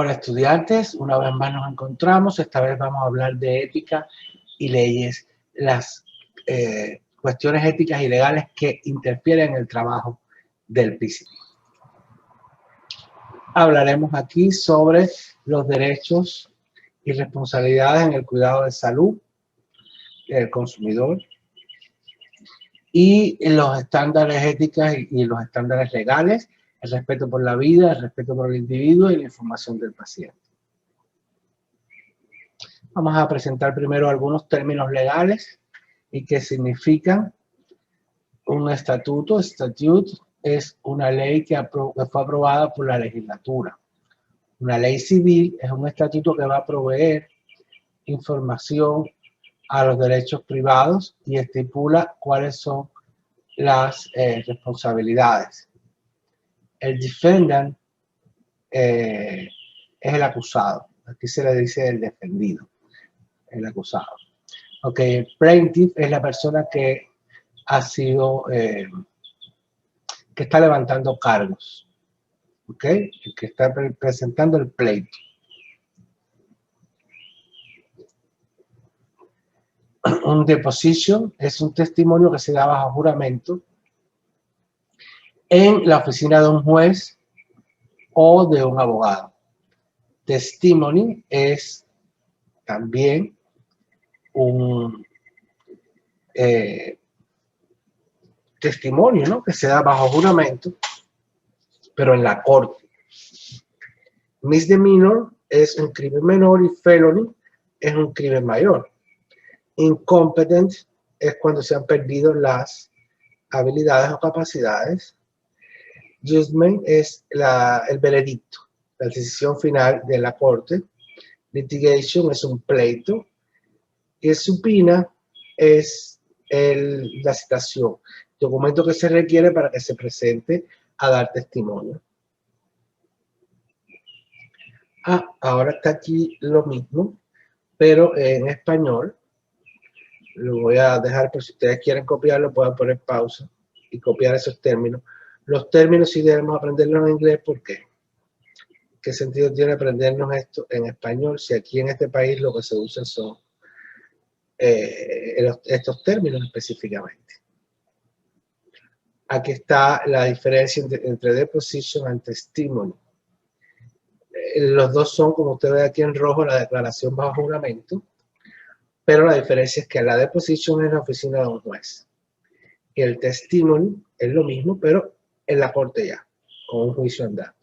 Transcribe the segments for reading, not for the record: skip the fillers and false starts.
Hola estudiantes, una vez más nos encontramos. Esta vez vamos a hablar de ética y leyes, las cuestiones éticas y legales que interfieren en el trabajo del PCT. Hablaremos aquí sobre los derechos y responsabilidades en el cuidado de salud del consumidor y los estándares éticos y los estándares legales, el respeto por la vida, el respeto por el individuo y la información del paciente. Vamos a presentar primero algunos términos legales y qué significan. Un estatuto, statute, es una ley que fue aprobada por la legislatura. Una ley civil es un estatuto que va a proveer información a los derechos privados y estipula cuáles son las responsabilidades. El defendant es el acusado. Aquí se le dice el defendido, el acusado. Ok, el plaintiff es la persona que ha sido, que está levantando cargos. Ok, el que está presentando el pleito. Un deposition es un testimonio que se da bajo juramento en la oficina de un juez o de un abogado. Testimony es también un testimonio, ¿no?, que se da bajo juramento, pero en la corte. Misdemeanor es un crimen menor y felony es un crimen mayor. Incompetent es cuando se han perdido las habilidades o capacidades. Judgment es el veredicto, la decisión final de la corte. Litigation es un pleito. Y el subpoena es la citación, documento que se requiere para que se presente a dar testimonio. Ahora está aquí lo mismo, pero en español. Lo voy a dejar por si ustedes quieren copiarlo, pueden poner pausa y copiar esos términos. Los términos sí debemos aprenderlos en inglés. ¿Por qué? ¿Qué sentido tiene aprendernos esto en español si aquí en este país lo que se usa son estos términos específicamente? Aquí está la diferencia entre deposition y testimony. Los dos son, como usted ve aquí en rojo, la declaración bajo juramento, pero la diferencia es que la deposition es la oficina de un juez. Y el testimony es lo mismo, pero en la corte ya, con un juicio andando.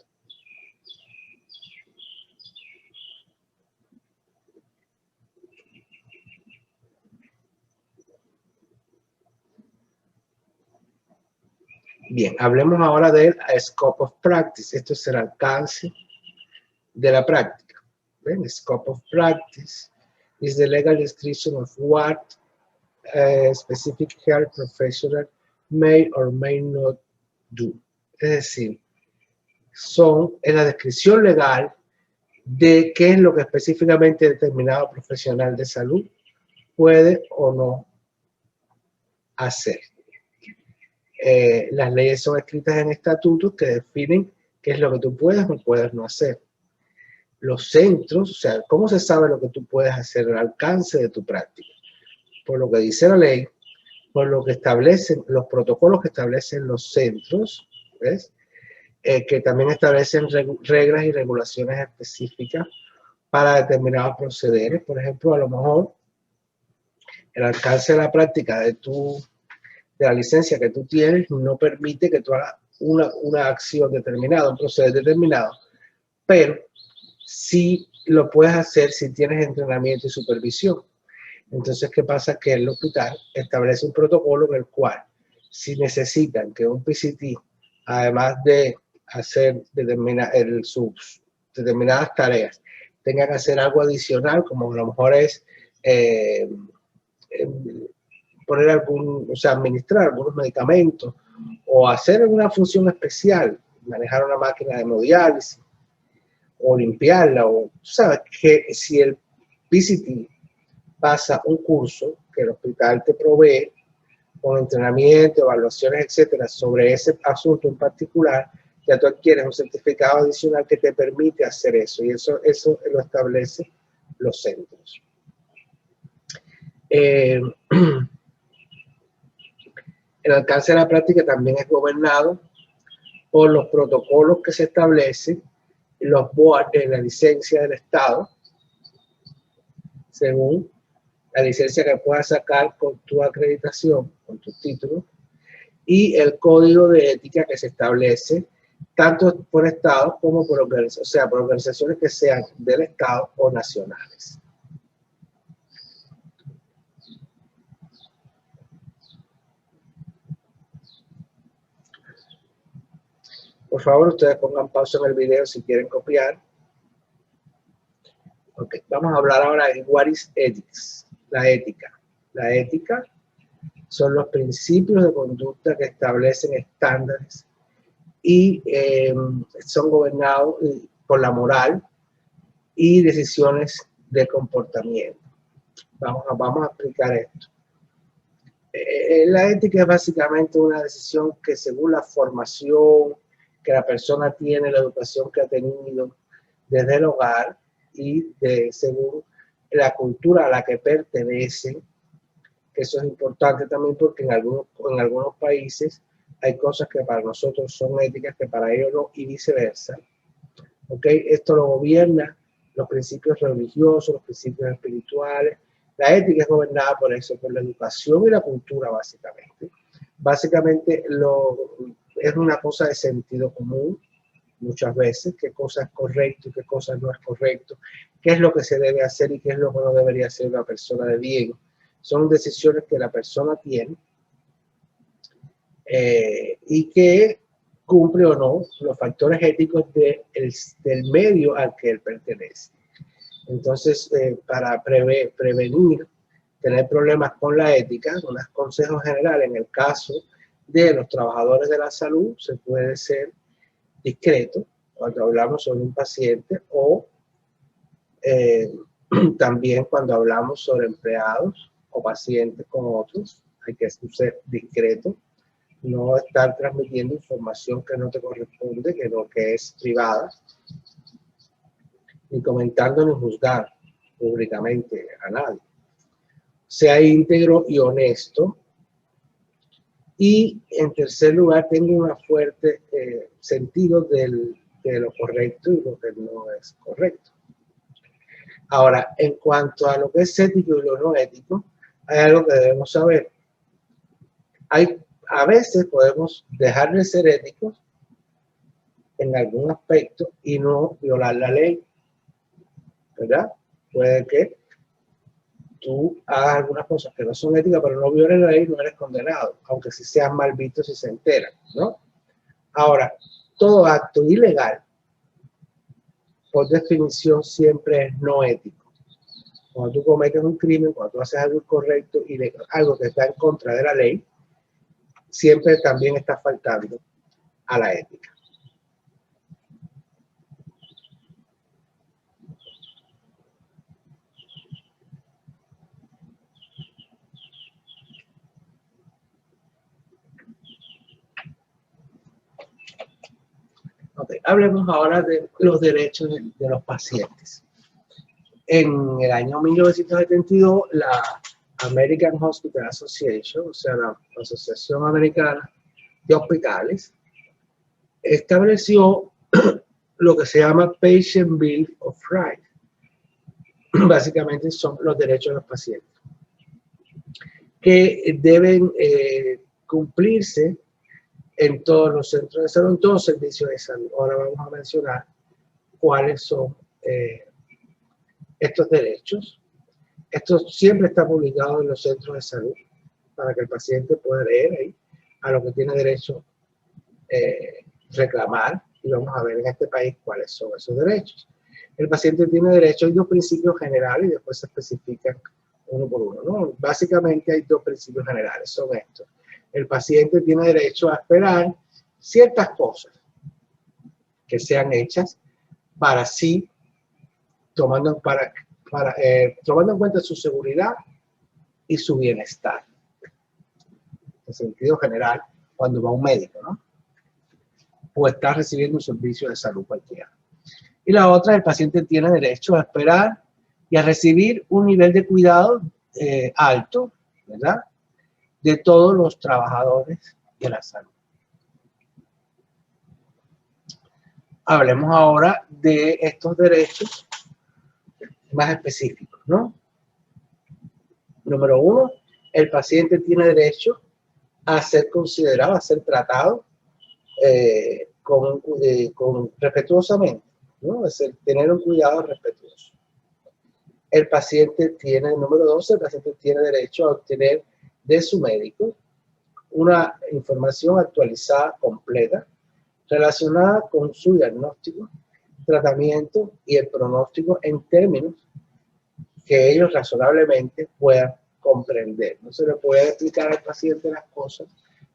Bien, hablemos ahora del scope of practice. Esto es el alcance de la práctica. ¿Ven? Scope of practice is the legal description of what a specific health professional may or may not do. Es decir, es la descripción legal de qué es lo que específicamente determinado profesional de salud puede o no hacer. Las leyes son escritas en estatutos que definen qué es lo que tú puedes o puedes no hacer. Los centros, o sea, ¿cómo se sabe lo que tú puedes hacer, el alcance de tu práctica? Por lo que dice la ley, por lo que establecen los protocolos que establecen los centros, ¿ves? Que también establecen reglas y regulaciones específicas para determinados procederes. Por ejemplo, a lo mejor el alcance de la práctica de la licencia que tú tienes no permite que tú hagas una acción determinada, un proceder determinado, pero sí lo puedes hacer si tienes entrenamiento y supervisión. Entonces, ¿qué pasa? Que el hospital establece un protocolo en el cual, si necesitan que un PCT, además de hacer sus determinadas tareas, tenga que hacer algo adicional, como a lo mejor es poner administrar algunos medicamentos o hacer alguna función especial, manejar una máquina de hemodiálisis o limpiarla, o sabes que si el PCT pasa un curso que el hospital te provee con entrenamiento, evaluaciones, etcétera, sobre ese asunto en particular, ya tú adquieres un certificado adicional que te permite hacer eso, y eso lo establece los centros. El alcance de la práctica también es gobernado por los protocolos que se establecen, los boards de la licencia del Estado, según la licencia que puedas sacar con tu acreditación, con tu título, y el código de ética que se establece tanto por Estado como por organizaciones, o sea, por organizaciones que sean del Estado o nacionales. Por favor, ustedes pongan pausa en el video si quieren copiar. Ok, vamos a hablar ahora de what is ethics, la ética. La ética son los principios de conducta que establecen estándares y son gobernados por la moral y decisiones de comportamiento. Vamos a explicar esto. La ética es básicamente una decisión que según la formación que la persona tiene, la educación que ha tenido desde el hogar y según la cultura a la que pertenecen, que eso es importante también porque en algunos países hay cosas que para nosotros son éticas que para ellos no y viceversa. ¿Okay? Esto lo gobierna los principios religiosos, los principios espirituales. La ética es gobernada por eso, por la educación y la cultura básicamente. Básicamente es una cosa de sentido común muchas veces, qué cosa es correcto y qué cosa no es correcto, qué es lo que se debe hacer y qué es lo que no debería hacer una persona de bien. Son decisiones que la persona tiene y que cumple o no los factores éticos del medio al que él pertenece. Entonces, para prevenir tener problemas con la ética, un consejo general en el caso de los trabajadores de la salud, se puede ser discreto cuando hablamos sobre un paciente o también cuando hablamos sobre empleados o pacientes con otros, hay que ser discreto, no estar transmitiendo información que no te corresponde, que es privada, ni comentando ni juzgar públicamente a nadie. Sea íntegro y honesto. Y en tercer lugar, tenga un fuerte sentido de lo correcto y lo que no es correcto. Ahora, en cuanto a lo que es ético y lo no ético, hay algo que debemos saber. A veces podemos dejar de ser éticos en algún aspecto y no violar la ley, ¿verdad? Puede que tú hagas algunas cosas que no son éticas, pero no violes la ley y no eres condenado, aunque sí seas mal visto si se enteran, ¿no? Ahora, todo acto ilegal, por definición, siempre es no ético. Cuando tú cometes un crimen, cuando tú haces algo incorrecto, ilegal, algo que está en contra de la ley, siempre también está faltando a la ética. Okay, hablemos ahora de los derechos de los pacientes. En el año 1972, la American Hospital Association, o sea, la Asociación Americana de Hospitales, estableció lo que se llama Patient Bill of Rights. Básicamente son los derechos de los pacientes, que deben cumplirse en todos los centros de salud, en todos los servicios de salud. Ahora vamos a mencionar cuáles son estos derechos. Esto siempre está publicado en los centros de salud para que el paciente pueda leer ahí a lo que tiene derecho reclamar, y vamos a ver en este país cuáles son esos derechos. El paciente tiene derecho, hay dos principios generales y después se especifican uno por uno, ¿no? Básicamente hay dos principios generales, son estos. El paciente tiene derecho a esperar ciertas cosas que sean hechas para sí, tomando en cuenta su seguridad y su bienestar. En sentido general, cuando va a un médico, ¿no? o está recibiendo un servicio de salud cualquiera. Y la otra, el paciente tiene derecho a esperar y a recibir un nivel de cuidado alto, ¿verdad?, de todos los trabajadores de la salud. Hablemos ahora de estos derechos más específicos, ¿no? Número 1, el paciente tiene derecho a ser considerado, a ser tratado respetuosamente, ¿no? Es decir, tener un cuidado respetuoso. El paciente tiene, número 2, el paciente tiene derecho a obtener de su médico una información actualizada, completa, relacionada con su diagnóstico, tratamiento y el pronóstico en términos que ellos razonablemente puedan comprender. No se le puede explicar al paciente las cosas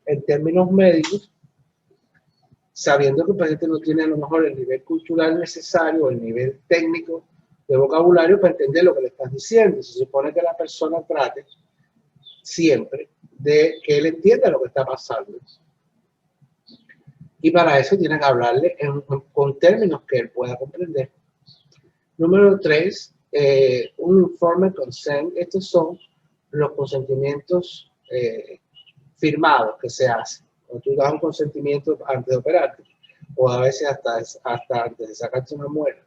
en términos médicos, sabiendo que el paciente no tiene a lo mejor el nivel cultural necesario, el nivel técnico de vocabulario para entender lo que le estás diciendo. Se supone que la persona trate siempre de que él entienda lo que está pasando. Y para eso tienen que hablarle con términos que él pueda comprender. Número 3, un informe consent. Estos son los consentimientos firmados que se hacen. Cuando tú das un consentimiento antes de operarte, o a veces hasta antes de sacarte una muela,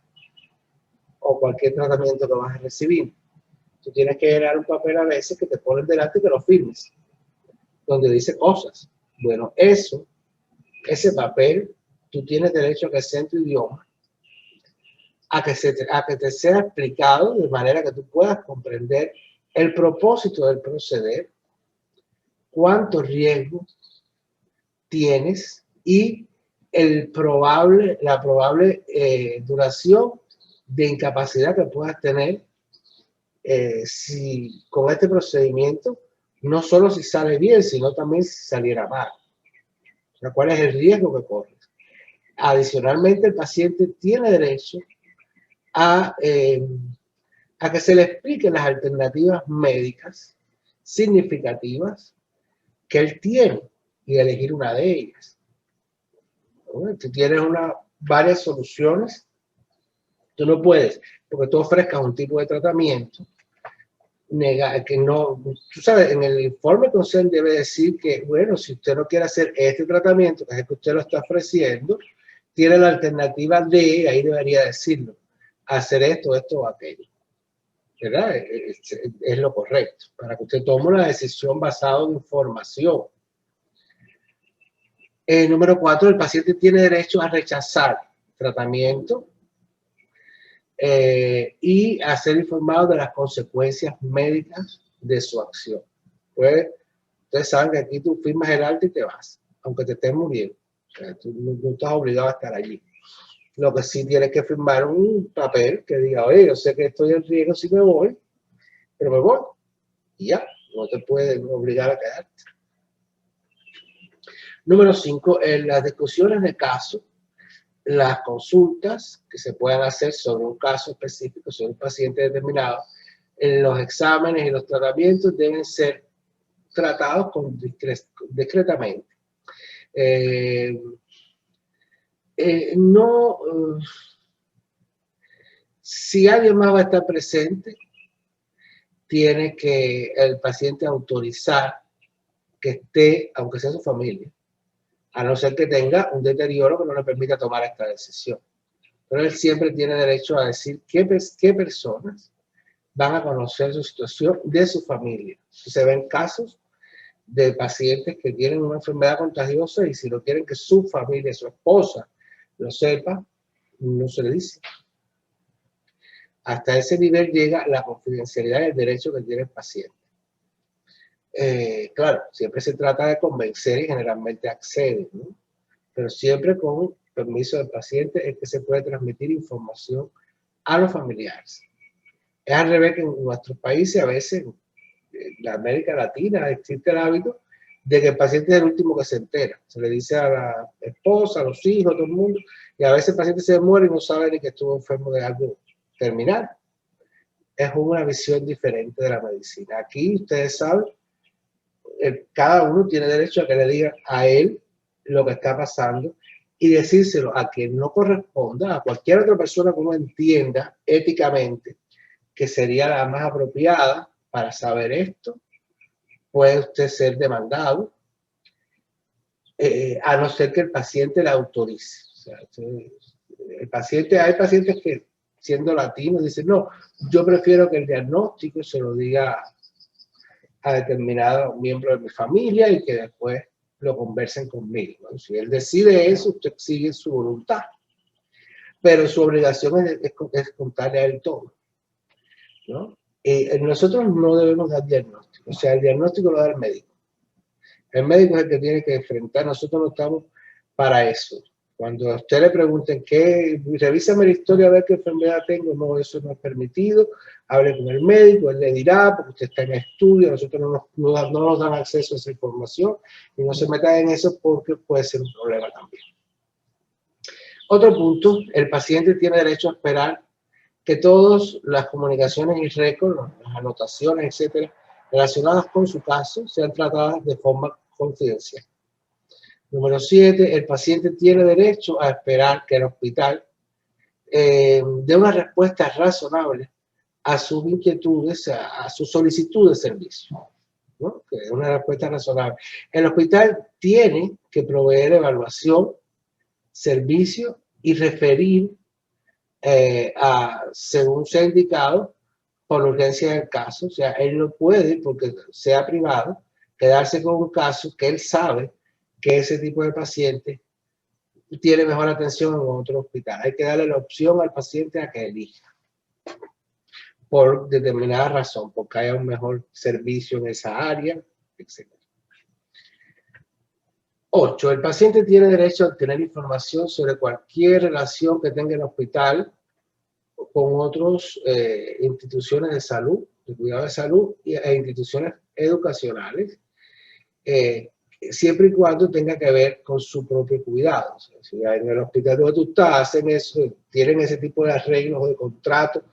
o cualquier tratamiento que vas a recibir. Tú tienes que llenar un papel a veces que te ponen delante y que lo firmes, donde dice cosas. Bueno, ese papel, tú tienes derecho a que sea en tu idioma, a que te sea explicado de manera que tú puedas comprender el propósito del proceder, cuántos riesgos tienes y la probable duración de incapacidad que puedas tener si con este procedimiento, no solo si sale bien, sino también si saliera mal. O sea, ¿cuál es el riesgo que corres? Adicionalmente, el paciente tiene derecho a que se le expliquen las alternativas médicas significativas que él tiene y elegir una de ellas. ¿No? Tú tienes varias soluciones. Tú no puedes, porque tú ofrezcas un tipo de tratamiento, negar que no, tú sabes, en el informe consent debe decir que, bueno, si usted no quiere hacer este tratamiento, que es el que usted lo está ofreciendo, tiene la alternativa de, ahí debería decirlo, hacer esto, esto o aquello. ¿Verdad? Es lo correcto, para que usted tome una decisión basada en información. Número 4, el paciente tiene derecho a rechazar tratamiento y a ser informado de las consecuencias médicas de su acción. Pues, ustedes saben que aquí tú firmas el alta y te vas, aunque te estés muriendo. O sea, tú no estás obligado a estar allí. Lo que sí tienes que firmar un papel que diga, oye, yo sé que estoy en riesgo si me voy, pero me voy. Y ya, no te pueden obligar a quedarte. Número 5, en las discusiones de caso, las consultas que se puedan hacer sobre un caso específico, sobre un paciente determinado, los exámenes y los tratamientos deben ser tratados discretamente. Si alguien más va a estar presente, tiene que el paciente autorizar que esté, aunque sea su familia, a no ser que tenga un deterioro que no le permita tomar esta decisión. Pero él siempre tiene derecho a decir qué personas van a conocer su situación de su familia. Si se ven casos de pacientes que tienen una enfermedad contagiosa y si no quieren que su familia, su esposa, lo sepa, no se le dice. Hasta ese nivel llega la confidencialidad y el derecho que tiene el paciente. Claro, siempre se trata de convencer y generalmente acceden, ¿no? Pero siempre con permiso del paciente es que se puede transmitir información a los familiares. Es al revés que en nuestros países, a veces, en la América Latina, existe el hábito de que el paciente es el último que se entera. Se le dice a la esposa, a los hijos, a todo el mundo, y a veces el paciente se muere y no sabe ni que estuvo enfermo de algo terminal. Es una visión diferente de la medicina. Aquí, ustedes saben, cada uno tiene derecho a que le digan a él lo que está pasando y decírselo a quien no corresponda, a cualquier otra persona que uno entienda éticamente que sería la más apropiada para saber esto, puede usted ser demandado, a no ser que el paciente la autorice. O sea, el paciente, hay pacientes que, siendo latinos, dicen, no, yo prefiero que el diagnóstico se lo diga a determinado miembro de mi familia y que después lo conversen conmigo. ¿No? Si él decide eso, usted sigue su voluntad. Pero su obligación es contarle a él todo. ¿No? Nosotros no debemos dar diagnóstico. O sea, el diagnóstico lo da el médico. El médico es el que tiene que enfrentar. Nosotros no estamos para eso. Cuando a usted le pregunten, revísame la historia a ver qué enfermedad tengo, no, eso no es permitido. Hable con el médico, él le dirá, porque usted está en estudio, nosotros no nos dan acceso a esa información y no se metan en eso porque puede ser un problema también. Otro punto, el paciente tiene derecho a esperar que todas las comunicaciones y récords, las anotaciones, etcétera, relacionadas con su caso sean tratadas de forma confidencial. Número 7, el paciente tiene derecho a esperar que el hospital dé una respuesta razonable a sus inquietudes, a su solicitud de servicio. ¿No? Que es una respuesta razonable. El hospital tiene que proveer evaluación, servicio y referir según sea indicado por la urgencia del caso. O sea, él no puede, porque sea privado, quedarse con un caso que él sabe que ese tipo de paciente tiene mejor atención en otro hospital. Hay que darle la opción al paciente a que elija por determinada razón, porque haya un mejor servicio en esa área, etc. 8. El paciente tiene derecho a obtener información sobre cualquier relación que tenga el hospital con otras instituciones de salud, de cuidado de salud e instituciones educacionales, siempre y cuando tenga que ver con su propio cuidado. O sea, si en el hospital donde tú estás hacen eso, tienen ese tipo de arreglos o de contratos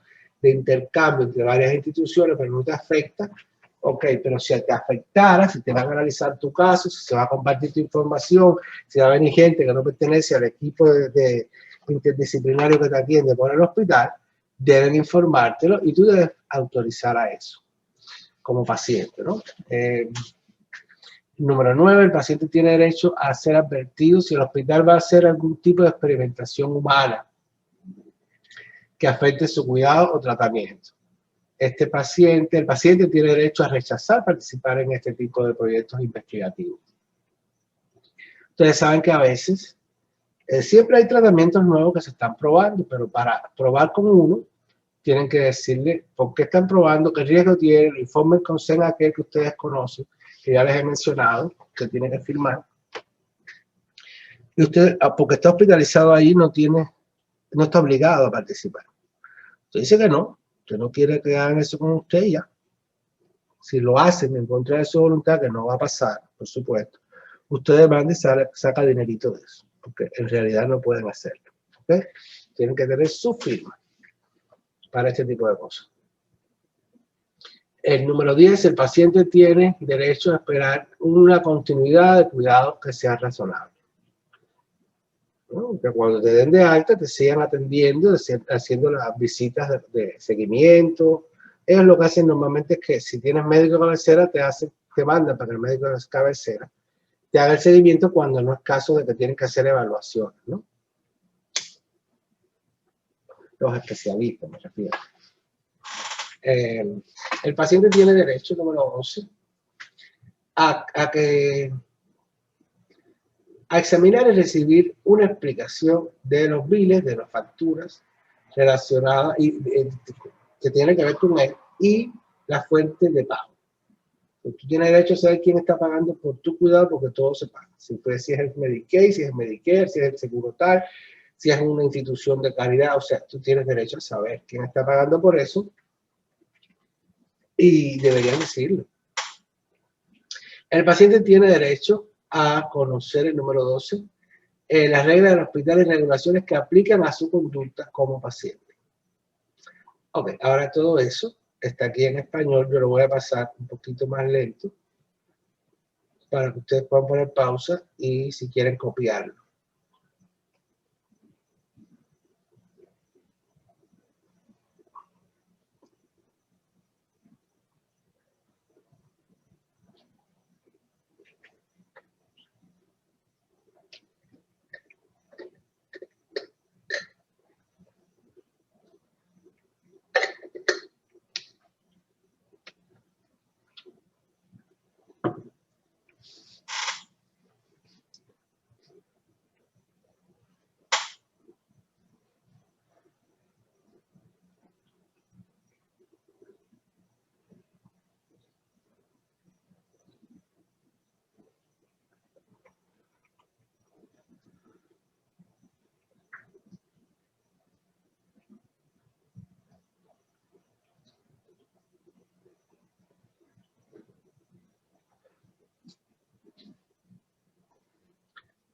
de intercambio entre varias instituciones, pero no te afecta, ok, pero si te afectara, si te van a analizar tu caso, si se va a compartir tu información, si va a venir gente que no pertenece al equipo de interdisciplinario que te atiende por el hospital, deben informártelo y tú debes autorizar a eso como paciente, ¿no? Número 9, el paciente tiene derecho a ser advertido si el hospital va a hacer algún tipo de experimentación humana que afecte su cuidado o tratamiento. El paciente tiene derecho a rechazar participar en este tipo de proyectos investigativos. Ustedes saben que a veces siempre hay tratamientos nuevos que se están probando, pero para probar con uno, tienen que decirle por qué están probando, qué riesgo tienen, informen con CEN aquel que ustedes conocen, que ya les he mencionado, que tiene que firmar. Y usted, porque está hospitalizado ahí, no está obligado a participar. Usted dice que no, usted no quiere que hagan eso con usted ya. Si lo hacen en contra de su voluntad, que no va a pasar, por supuesto, usted demanda y saca dinerito de eso, porque en realidad no pueden hacerlo. ¿Okay? Tienen que tener su firma para este tipo de cosas. El número 10, el paciente tiene derecho a esperar una continuidad de cuidados que sea razonable. ¿No? Que cuando te den de alta te sigan atendiendo, haciendo las visitas de seguimiento. Ellos lo que hacen normalmente es que si tienes médico de cabecera, te mandan para que el médico de cabecera te haga el seguimiento cuando no es caso de que tienen que hacer evaluaciones, ¿no? Los especialistas, me refiero. El paciente tiene derecho, número 11, a examinar y recibir una explicación de los biles, de las facturas relacionadas que tienen que ver con él y la fuente de pago. Tú tienes derecho a saber quién está pagando por tu cuidado porque todo se paga. Si es el Medicaid, si es el Medicare, si es el seguro tal, si es una institución de caridad, o sea, tú tienes derecho a saber quién está pagando por eso y deberían decirlo. El paciente tiene derecho a conocer, el número 12, las reglas del hospital y regulaciones que aplican a su conducta como paciente. Ok, ahora todo eso está aquí en español, yo lo voy a pasar un poquito más lento para que ustedes puedan poner pausa y si quieren copiarlo.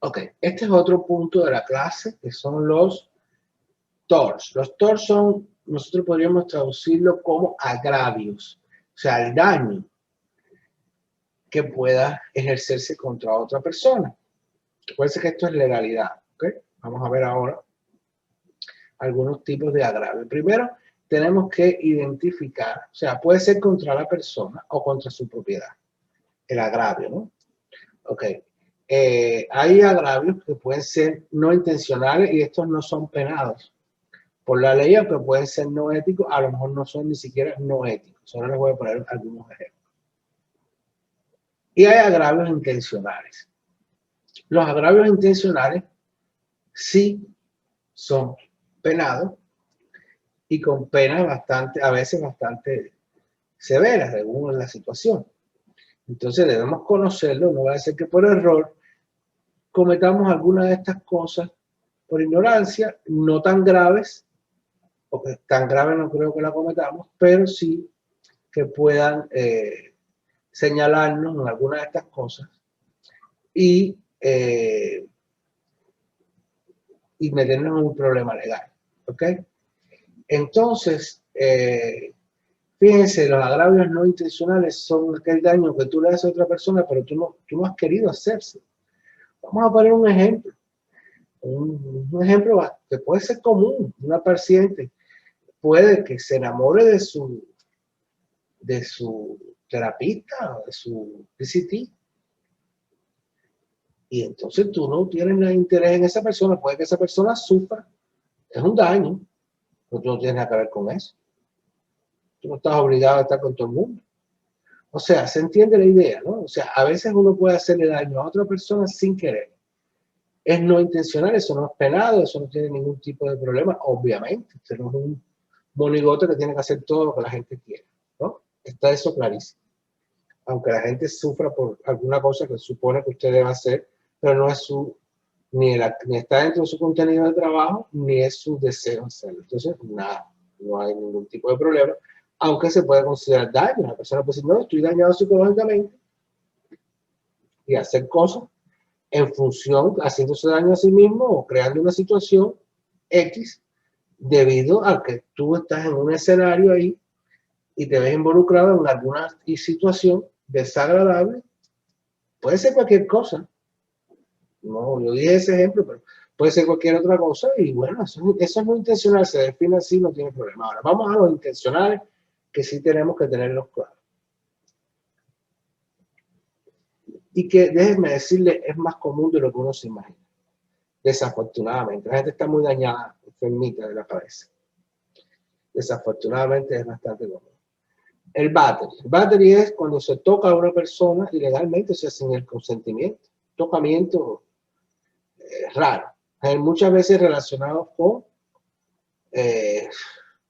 Ok, este es otro punto de la clase, que son los torts. Los torts son, nosotros podríamos traducirlo como agravios, o sea, el daño que pueda ejercerse contra otra persona. Recuerden que esto es legalidad, ¿ok? Vamos a ver ahora algunos tipos de agravio. Primero, tenemos que identificar, o sea, puede ser contra la persona o contra su propiedad, el agravio, ¿no? Ok. Hay agravios que pueden ser no intencionales y estos no son penados por la ley, aunque pueden ser no éticos, a lo mejor no son ni siquiera no éticos. Ahora les voy a poner algunos ejemplos. Y hay agravios intencionales. Los agravios intencionales sí son penados y con penas bastante, a veces bastante severas, según la situación. Entonces debemos conocerlo, no va a ser que por error cometamos alguna de estas cosas por ignorancia, no tan graves, porque tan grave no creo que la cometamos, pero sí que puedan señalarnos en alguna de estas cosas y meternos en un problema legal. ¿Ok? Entonces, fíjense, los agravios no intencionales son aquel daño que tú le haces a otra persona, pero tú no has querido hacerse. Vamos a poner un ejemplo. Un ejemplo que puede ser común. Una paciente puede que se enamore de su terapista o de su PCT. Y entonces tú no tienes interés en esa persona, puede que esa persona sufra, es un daño, pero tú no tienes nada que ver con eso. Tú no estás obligado a estar con todo el mundo. O sea, se entiende la idea, ¿no? O sea, a veces uno puede hacerle daño a otra persona sin querer. Es no intencional, eso no es penado, eso no tiene ningún tipo de problema, obviamente. Usted no es un monigote que tiene que hacer todo lo que la gente quiere, ¿no? Está eso clarísimo. Aunque la gente sufra por alguna cosa que supone que usted debe hacer, pero no es ni está dentro de su contenido de trabajo, ni es su deseo hacerlo. Entonces, nada, no hay ningún tipo de problema, aunque se puede considerar daño. La persona puede decir, no, estoy dañado psicológicamente, y hacer cosas en función, haciéndose daño a sí mismo o creando una situación X, debido a que tú estás en un escenario ahí y te ves involucrado en alguna situación desagradable. Puede ser cualquier cosa. No, yo dije ese ejemplo, pero puede ser cualquier otra cosa y bueno, eso es muy intencional, se define así, no tiene problema. Ahora, vamos a los intencionales, que sí tenemos que tenerlos claros. Y que, déjenme decirle, es más común de lo que uno se imagina. Desafortunadamente, la gente está muy dañada, enfermita de la cabeza. Desafortunadamente es bastante común. El battery. El battery es cuando se toca a una persona ilegalmente, o sea, sin el consentimiento. Tocamiento raro. Muchas veces relacionados con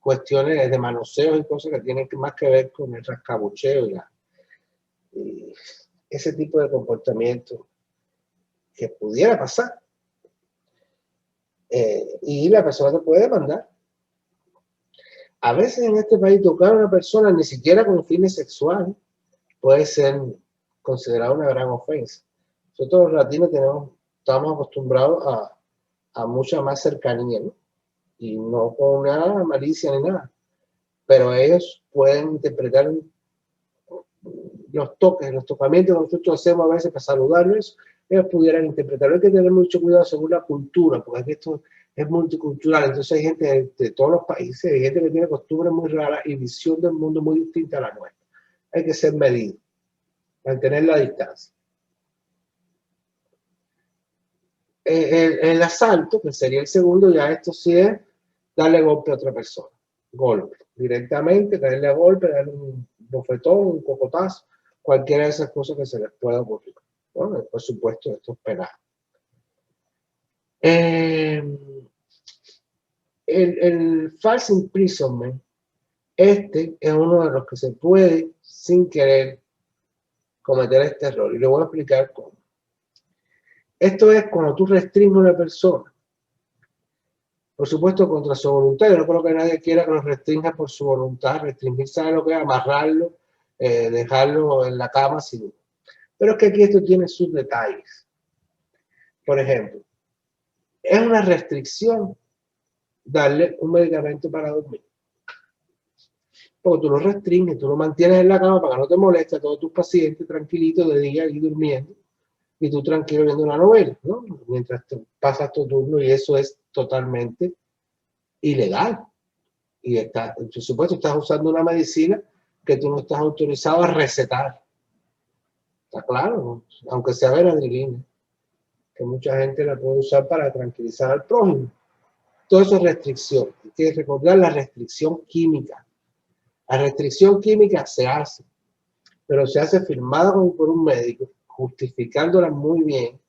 cuestiones de manoseo y cosas que tienen más que ver con el rascabucheo y ese tipo de comportamiento que pudiera pasar. Y la persona te puede demandar. A veces en este país tocar a una persona ni siquiera con fines sexuales puede ser considerado una gran ofensa. Nosotros los latinos estamos acostumbrados a mucha más cercanía, ¿no? Y no con nada malicia ni nada. Pero ellos pueden interpretar los toques, los tocamientos que nosotros hacemos a veces para saludarlos, ellos pudieran interpretarlo. Hay que tener mucho cuidado según la cultura, porque esto es multicultural, entonces hay gente de todos los países, hay gente que tiene costumbres muy raras y visión del mundo muy distinta a la nuestra. Hay que ser medido, mantener la distancia. El asalto, que sería el segundo, ya esto sí es darle golpe a otra persona. Golpe, directamente, darle a golpe, darle un bofetón, un cocotazo, cualquiera de esas cosas que se les pueda ocurrir. Bueno, por supuesto, esto es penal. El false imprisonment, este es uno de los que se puede, sin querer, cometer este error. Y le voy a explicar cómo. Esto es cuando tú restringes a una persona, por supuesto contra su voluntad. Yo no creo que nadie quiera que lo restrinja por su voluntad. Restringir, ¿sabe lo que es? Amarrarlo, dejarlo en la cama sin. Pero es que aquí esto tiene sus detalles. Por ejemplo, es una restricción darle un medicamento para dormir. Porque tú lo restringes, tú lo mantienes en la cama para que no te moleste a todos tus pacientes tranquilitos de día y durmiendo, y tú tranquilo viendo una novela, ¿no? Mientras tú pasas tu turno, y eso es totalmente ilegal. Y por supuesto, estás usando una medicina que tú no estás autorizado a recetar. Está claro, aunque sea Benadryl, que mucha gente la puede usar para tranquilizar al prójimo. Todo eso es restricción. Hay que recordar la restricción química. La restricción química se hace, pero se hace firmada por un médico, justificándola muy bien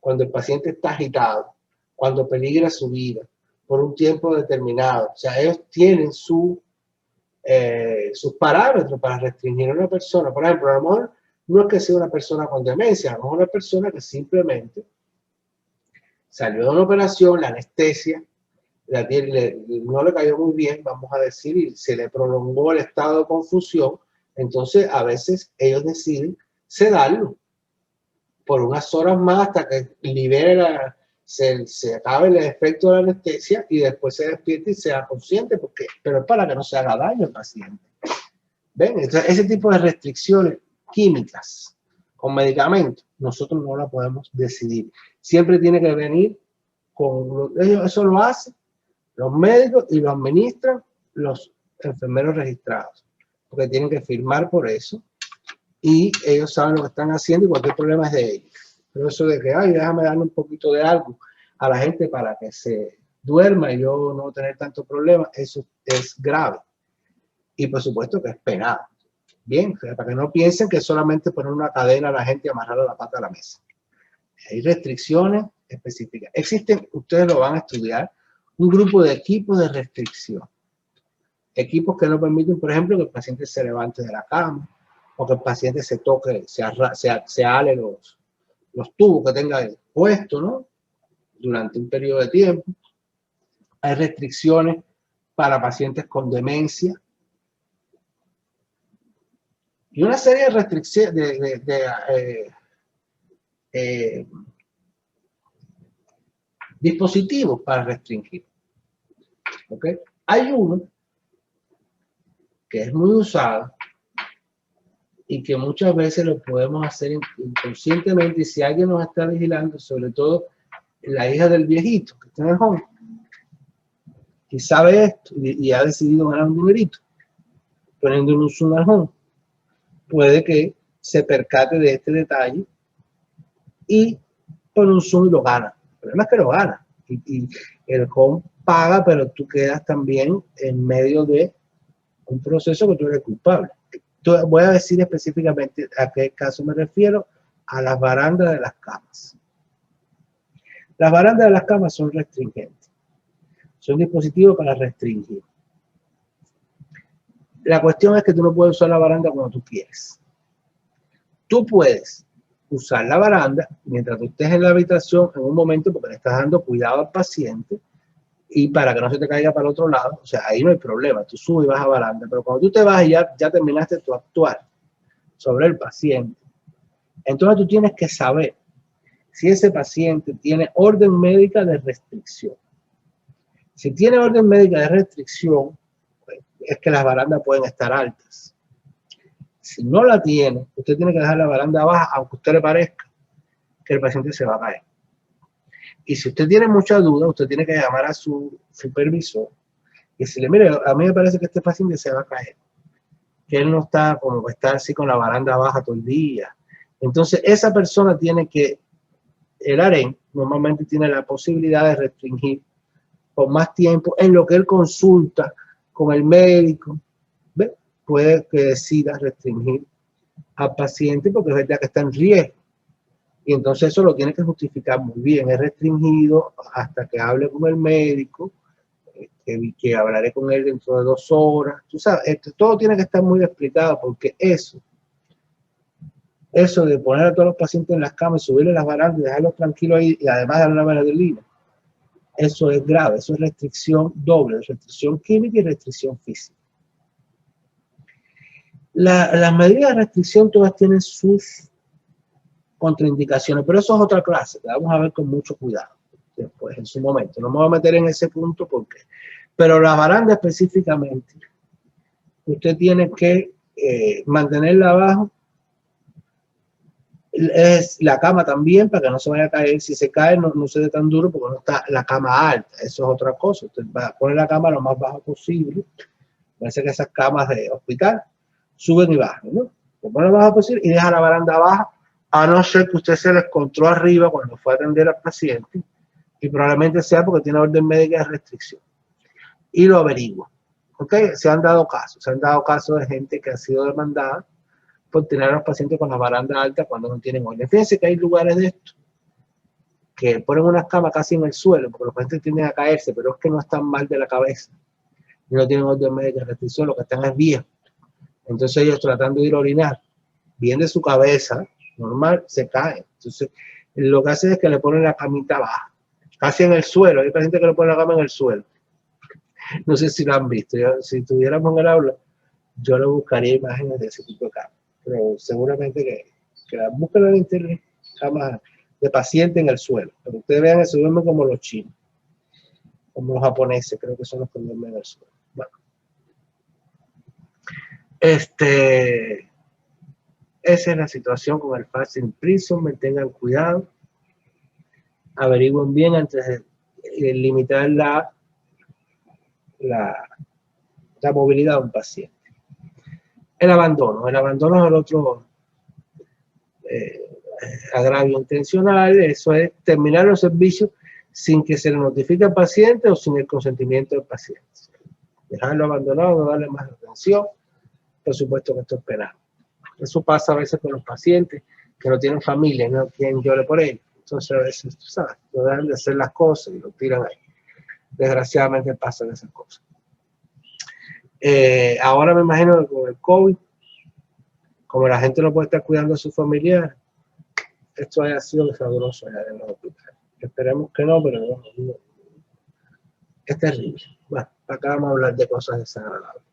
cuando el paciente está agitado, cuando peligra su vida, por un tiempo determinado. O sea, ellos tienen sus parámetros para restringir a una persona. Por ejemplo, a lo mejor no es que sea una persona con demencia, a lo mejor una persona que simplemente salió de una operación, la anestesia, no le cayó muy bien, vamos a decir, y se le prolongó el estado de confusión. Entonces, a veces ellos deciden sedarlo por unas horas más hasta que libere se acabe el efecto de la anestesia y después se despierte y sea consciente, pero es para que no se haga daño al paciente. ¿Ven? Entonces, ese tipo de restricciones químicas con medicamentos, nosotros no la podemos decidir. Siempre tiene que venir eso lo hacen los médicos y lo administran los enfermeros registrados, porque tienen que firmar por eso y ellos saben lo que están haciendo y cualquier problema es de ellos. Pero eso de que, ay, déjame darle un poquito de algo a la gente para que se duerma y yo no tener tantos problemas, eso es grave. Y por supuesto que es penado. Bien, para que no piensen que solamente poner una cadena a la gente y amarrarle la pata a la mesa. Hay restricciones específicas. Existen, ustedes lo van a estudiar, un grupo de equipos de restricción. Equipos que no permiten, por ejemplo, que el paciente se levante de la cama o que el paciente se toque, se ale los tubos que tenga puesto, ¿no? Durante un periodo de tiempo. Hay restricciones para pacientes con demencia. Y una serie de restricciones, dispositivos para restringir. ¿Okay? Hay uno que es muy usado y que muchas veces lo podemos hacer inconscientemente, y si alguien nos está vigilando, sobre todo la hija del viejito que está en el home, y sabe esto y ha decidido ganar un numerito poniendo un zoom al home, puede que se percate de este detalle y pone un zoom y lo gana. El problema es que lo gana y el home paga, pero tú quedas también en medio de un proceso que tú eres culpable. Voy a decir específicamente a qué caso me refiero: a las barandas de las camas. Las barandas de las camas son restringentes. Son dispositivos para restringir. La cuestión es que tú no puedes usar la baranda cuando tú quieres. Tú puedes usar la baranda mientras tú estés en la habitación en un momento porque le estás dando cuidado al paciente y para que no se te caiga para el otro lado. O sea, ahí no hay problema. Tú subes y vas a baranda. Pero cuando tú te vas y ya terminaste tu actuar sobre el paciente, entonces tú tienes que saber si ese paciente tiene orden médica de restricción. Si tiene orden médica de restricción, pues, es que las barandas pueden estar altas. Si no la tiene, usted tiene que dejar la baranda baja, aunque a usted le parezca que el paciente se va a caer. Y si usted tiene mucha duda, usted tiene que llamar a su supervisor y decirle: mire, a mí me parece que este paciente se va a caer, que él no está como que está así con la baranda baja todo el día. Entonces esa persona tiene que, el AREN normalmente tiene la posibilidad de restringir por más tiempo en lo que él consulta con el médico. ¿Ve? Puede que decida restringir al paciente porque es verdad que está en riesgo. Y entonces eso lo tiene que justificar muy bien. Es restringido hasta que hable con el médico, que hablaré con él dentro de 2 horas. Tú sabes, todo tiene que estar muy explicado porque eso de poner a todos los pacientes en las camas, subirle las barandas y dejarlos tranquilos ahí y además darle una Benadryl, eso es grave. Eso es restricción doble, restricción química y restricción física. Las medidas de restricción todas tienen sus contraindicaciones, pero eso es otra clase, que vamos a ver con mucho cuidado después, en su momento. No me voy a meter en ese punto porque, pero la baranda específicamente, usted tiene que mantenerla abajo. Es la cama también, para que no se vaya a caer. Si se cae, no se dé tan duro porque no está la cama alta. Eso es otra cosa. Usted va a poner la cama lo más bajo posible. Parece que esas camas de hospital suben y bajan, ¿no? Lo pone lo más bajo posible y deja la baranda baja, a no ser que usted se la encontró arriba cuando fue a atender al paciente, y probablemente sea porque tiene orden médica de restricción. Y lo averigua. ¿Ok? Se han dado casos de gente que ha sido demandada por tener a los pacientes con la baranda alta cuando no tienen orden. Fíjense que hay lugares de esto que ponen unas camas casi en el suelo, porque los pacientes tienden a caerse, pero es que no están mal de la cabeza. Y no tienen orden médica de restricción, lo que están es viejos. Entonces ellos tratando de ir a orinar, bien de su cabeza, normal, se caen. Entonces lo que hacen es que le ponen la camita baja, casi en el suelo. Hay pacientes que le ponen la cama en el suelo. No sé si lo han visto. Si tuviéramos en el aula, yo le buscaría imágenes de ese tipo de cama. Pero seguramente que la busquen en internet, camas de paciente en el suelo. Pero ustedes vean, se duermen como los chinos, como los japoneses, creo que son los que duermen en el suelo. Bueno. Esa es la situación con el Fast Imprisonment. Tengan cuidado, averigüen bien antes de limitar la movilidad de un paciente. El abandono es el otro agravio intencional. Eso es terminar los servicios sin que se le notifique al paciente o sin el consentimiento del paciente. Dejarlo abandonado, no darle más atención. Por supuesto que esto es penal. Eso pasa a veces con los pacientes que no tienen familia, no tienen llore por ellos. Entonces a veces, tú sabes, no dejan de hacer las cosas y lo tiran ahí. Desgraciadamente pasan esas cosas. Ahora me imagino que con el COVID, como la gente no puede estar cuidando a sus familiares, esto haya sido desastroso allá en los hospitales. Esperemos que no, pero no. Es terrible. Bueno, acá vamos a hablar de cosas desagradables.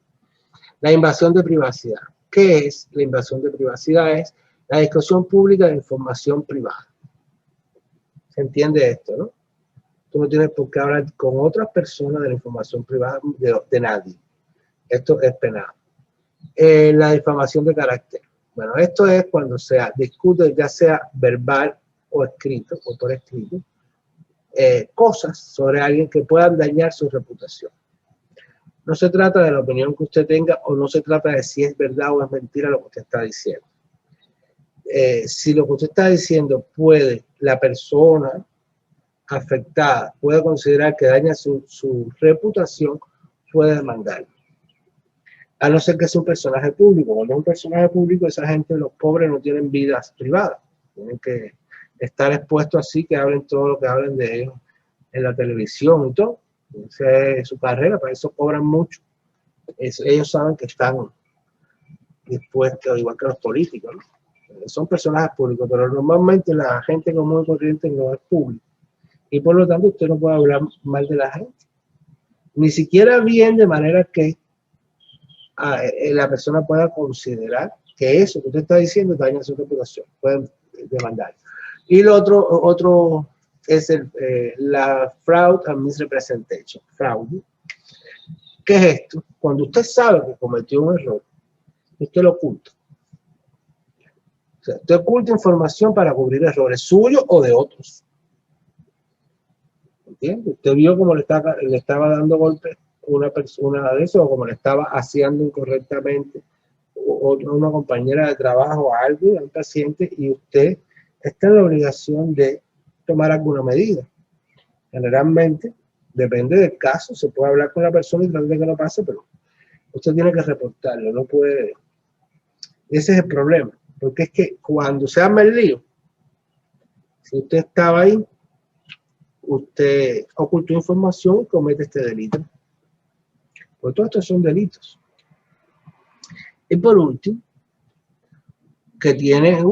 La invasión de privacidad. ¿Qué es la invasión de privacidad? Es la discusión pública de información privada. ¿Se entiende esto, no? Tú no tienes por qué hablar con otras personas de la información privada de nadie. Esto es penal. La difamación de carácter. Bueno, esto es cuando se discute, ya sea verbal o escrito, o por escrito, cosas sobre alguien que puedan dañar su reputación. No se trata de la opinión que usted tenga o no se trata de si es verdad o es mentira lo que usted está diciendo. Si lo que usted está diciendo la persona afectada puede considerar que daña su reputación, puede demandarlo. A no ser que sea un personaje público. Cuando es un personaje público, esa gente, los pobres, no tienen vidas privadas. Tienen que estar expuestos así, que hablen todo lo que hablen de ellos en la televisión y todo. Esa es su carrera, para eso cobran mucho. Ellos saben que están dispuestos, igual que los políticos, ¿no? Son personajes públicos, pero normalmente la gente común y corriente no es pública. Y por lo tanto, usted no puede hablar mal de la gente. Ni siquiera bien, de manera que la persona pueda considerar que eso que usted está diciendo daña su reputación. Pueden demandar. Y lo otro es la fraud and misrepresentation. Fraude. ¿Qué es esto? Cuando usted sabe que cometió un error, usted lo oculta. O sea, usted oculta información para cubrir errores suyos o de otros. ¿Entiende? Usted vio cómo le estaba dando golpes una persona de eso, o como le estaba haciendo incorrectamente una compañera de trabajo a alguien, a un paciente, y usted está en la obligación de tomar alguna medida. Generalmente, depende del caso, se puede hablar con la persona y tratar de que no pase, pero usted tiene que reportarlo, no puede. Ese es el problema, porque es que cuando se arma el lío, si usted estaba ahí, usted ocultó información y comete este delito. Porque todos estos son delitos. Y por último, que tiene,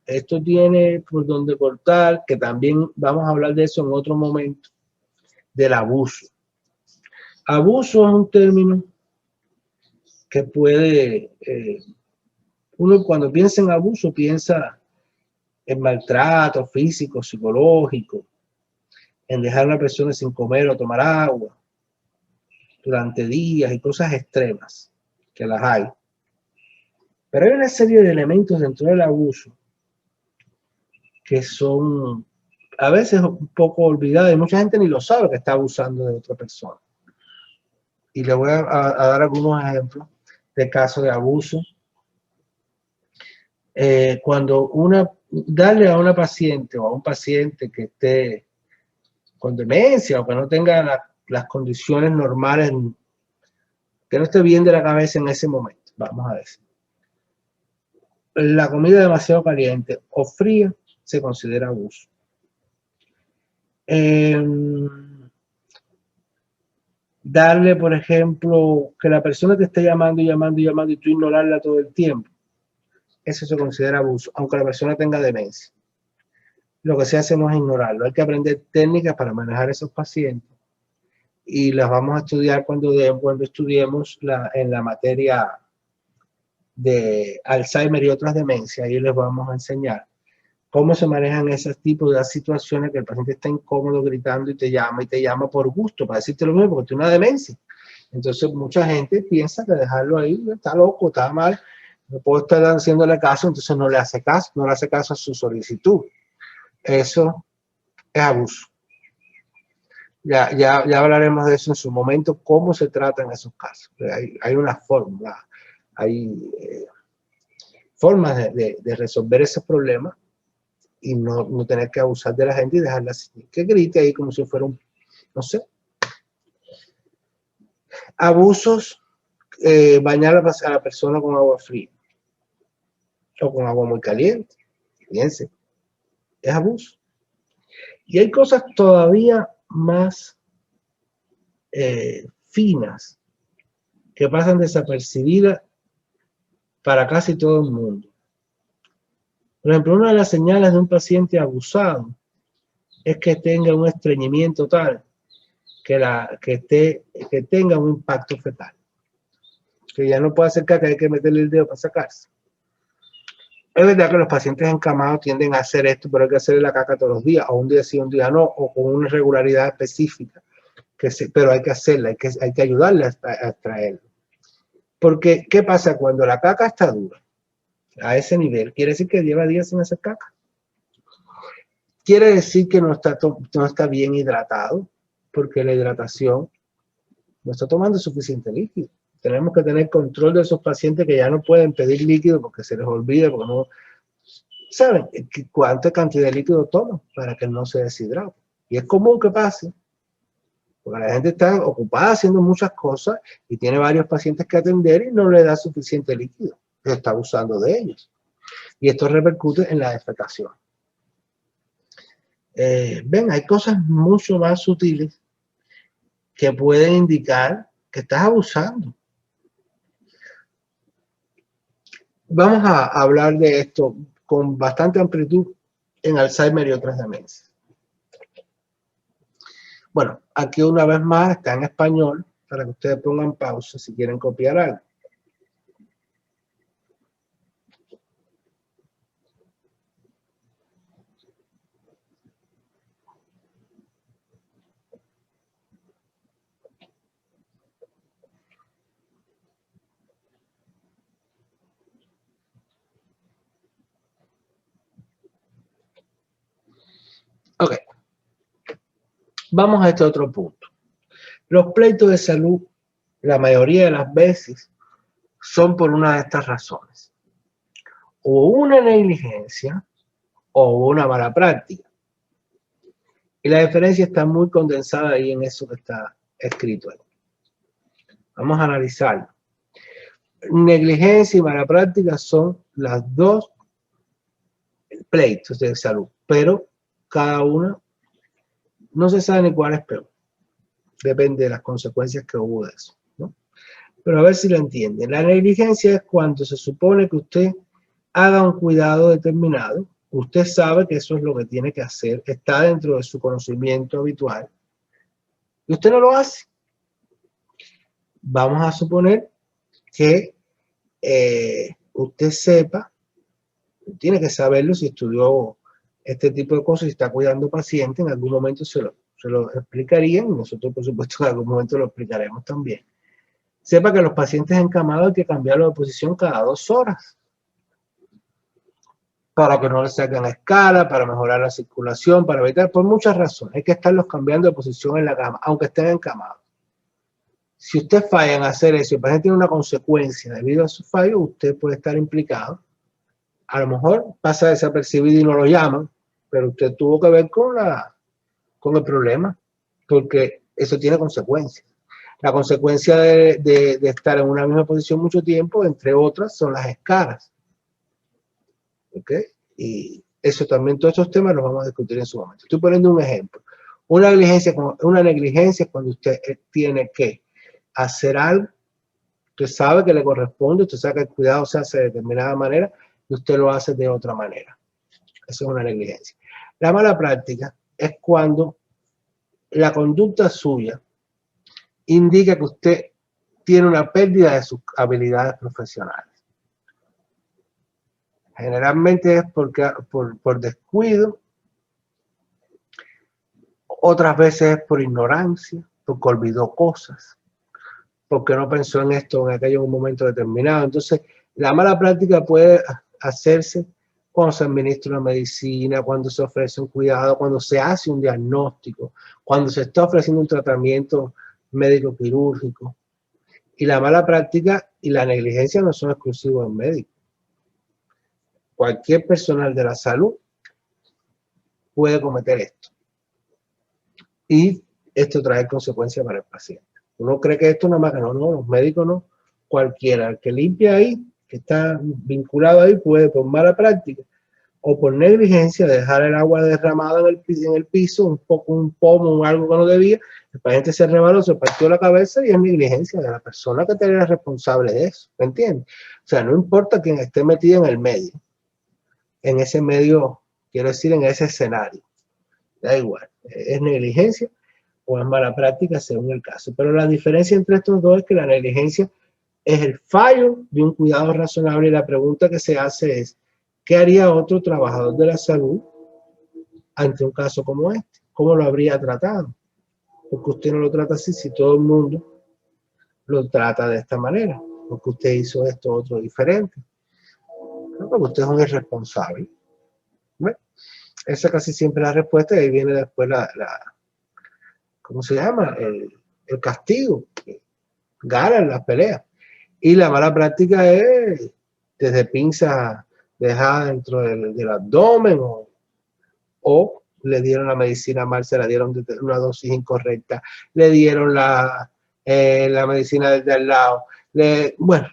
esto tiene por donde cortar, que también vamos a hablar de eso en otro momento, del abuso. Abuso es un término que puede, uno cuando piensa en abuso piensa en maltrato físico, psicológico, en dejar a una persona sin comer o tomar agua durante días y cosas extremas, que las hay. Pero hay una serie de elementos dentro del abuso que son a veces un poco olvidados y mucha gente ni lo sabe que está abusando de otra persona. Y le voy a dar algunos ejemplos de casos de abuso. Cuando darle a una paciente o a un paciente que esté con demencia o que no tenga las condiciones normales, que no esté bien de la cabeza en ese momento, vamos a decir. La comida demasiado caliente o fría se considera abuso. Darle, por ejemplo, que la persona te esté llamando y tú ignorarla todo el tiempo. Eso se considera abuso, aunque la persona tenga demencia. Lo que se hace no es ignorarlo. Hay que aprender técnicas para manejar a esos pacientes y las vamos a estudiar cuando estudiemos en la materia de Alzheimer y otras demencias. Ahí les vamos a enseñar cómo se manejan esos tipos de situaciones que el paciente está incómodo gritando y te llama por gusto, para decirte lo mismo, porque tiene una demencia. Entonces mucha gente piensa que dejarlo ahí está loco, está mal, no puedo estar haciéndole caso, entonces no le hace caso a su solicitud. Eso es abuso. Ya hablaremos de eso en su momento, cómo se trata en esos casos. Hay una fórmula, hay formas de resolver esos problemas y no tener que abusar de la gente y dejarla que grite ahí como si fuera un, no sé. Abusos, bañar a la persona con agua fría o con agua muy caliente. Fíjense, es abuso. Y hay cosas todavía más finas que pasan desapercibidas para casi todo el mundo. Por ejemplo, una de las señales de un paciente abusado es que tenga un estreñimiento tal que tenga un impacto fetal. Que ya no puede hacer caca, hay que meterle el dedo para sacarse. Es verdad que los pacientes encamados tienden a hacer esto, pero hay que hacerle la caca todos los días, o un día sí, un día no, o con una regularidad específica. Pero hay que hacerla, hay que ayudarle a extraerlo. Porque, ¿qué pasa cuando la caca está dura? A ese nivel, quiere decir que lleva días sin hacer caca. Quiere decir que no está bien hidratado, porque la hidratación no está tomando suficiente líquido. Tenemos que tener control de esos pacientes que ya no pueden pedir líquido porque se les olvida, porque no saben cuánta cantidad de líquido toman para que no se deshidrate. Y es común que pase, porque la gente está ocupada haciendo muchas cosas y tiene varios pacientes que atender y no le da suficiente líquido. Se está abusando de ellos. Y esto repercute en la defecación. Ven, hay cosas mucho más sutiles que pueden indicar que estás abusando. Vamos a hablar de esto con bastante amplitud en Alzheimer y otras demencias. Bueno, aquí una vez más está en español para que ustedes pongan pausa si quieren copiar algo. Ok. Vamos a este otro punto. Los pleitos de salud, la mayoría de las veces, son por una de estas razones. O una negligencia o una mala práctica. Y la diferencia está muy condensada ahí en eso que está escrito ahí. Vamos a analizarlo. Negligencia y mala práctica son las dos pleitos de salud, pero cada una no se sabe ni cuál es peor. Depende de las consecuencias que hubo de eso, ¿no? Pero a ver si lo entienden. La negligencia es cuando se supone que usted haga un cuidado determinado, usted sabe que eso es lo que tiene que hacer, está dentro de su conocimiento habitual, y usted no lo hace. Vamos a suponer que usted sepa, tiene que saberlo si estudió este tipo de cosas, si está cuidando pacientes, en algún momento se lo explicarían, y nosotros por supuesto en algún momento lo explicaremos también. Sepa que los pacientes encamados hay que cambiarlos de posición cada 2 horas, para que no le saquen escala, para mejorar la circulación, para evitar, por muchas razones, hay que estarlos cambiando de posición en la cama, aunque estén encamados. Si usted falla en hacer eso y el paciente tiene una consecuencia debido a su fallo, usted puede estar implicado. A lo mejor pasa desapercibido y no lo llaman, pero usted tuvo que ver con el problema, porque eso tiene consecuencias. La consecuencia de estar en una misma posición mucho tiempo, entre otras, son las escalas. ¿Ok? Y eso también, todos estos temas los vamos a discutir en su momento. Estoy poniendo un ejemplo. Una negligencia es cuando usted tiene que hacer algo, usted sabe que le corresponde, usted sabe que el cuidado se hace de determinada manera y usted lo hace de otra manera. Eso es una negligencia. La mala práctica es cuando la conducta suya indica que usted tiene una pérdida de sus habilidades profesionales. Generalmente es por descuido, otras veces es por ignorancia, porque olvidó cosas, porque no pensó en esto en aquello en un momento determinado. Entonces, la mala práctica puede hacerse cuando se administra una medicina, cuando se ofrece un cuidado, cuando se hace un diagnóstico, cuando se está ofreciendo un tratamiento médico quirúrgico. Y la mala práctica y la negligencia no son exclusivos del médico. Cualquier personal de la salud puede cometer esto. Y esto trae consecuencias para el paciente. Uno cree que esto nada más que no, los médicos no, cualquiera, el que limpia ahí, que está vinculado ahí, puede por mala práctica o por negligencia dejar el agua derramada en el piso, un pomo o algo que no debía, el paciente se rebaló, se partió la cabeza y es negligencia de la persona que era responsable de eso, ¿me entiendes? O sea, no importa quién esté metido en el medio, en ese medio, quiero decir, en ese escenario, da igual, es negligencia o es mala práctica según el caso. Pero la diferencia entre estos dos es que la negligencia es el fallo de un cuidado razonable y la pregunta que se hace es, ¿qué haría otro trabajador de la salud ante un caso como este? ¿Cómo lo habría tratado? Porque usted no lo trata así si todo el mundo lo trata de esta manera, porque usted hizo esto otro diferente. Porque usted es un irresponsable. ¿Ve? Esa casi siempre es la respuesta y ahí viene después ¿cómo se llama? El castigo. Ganan las peleas. Y la mala práctica es desde pinzas dejadas dentro del abdomen o le dieron la medicina mal, se la dieron de una dosis incorrecta, le dieron la medicina desde al lado. Bueno,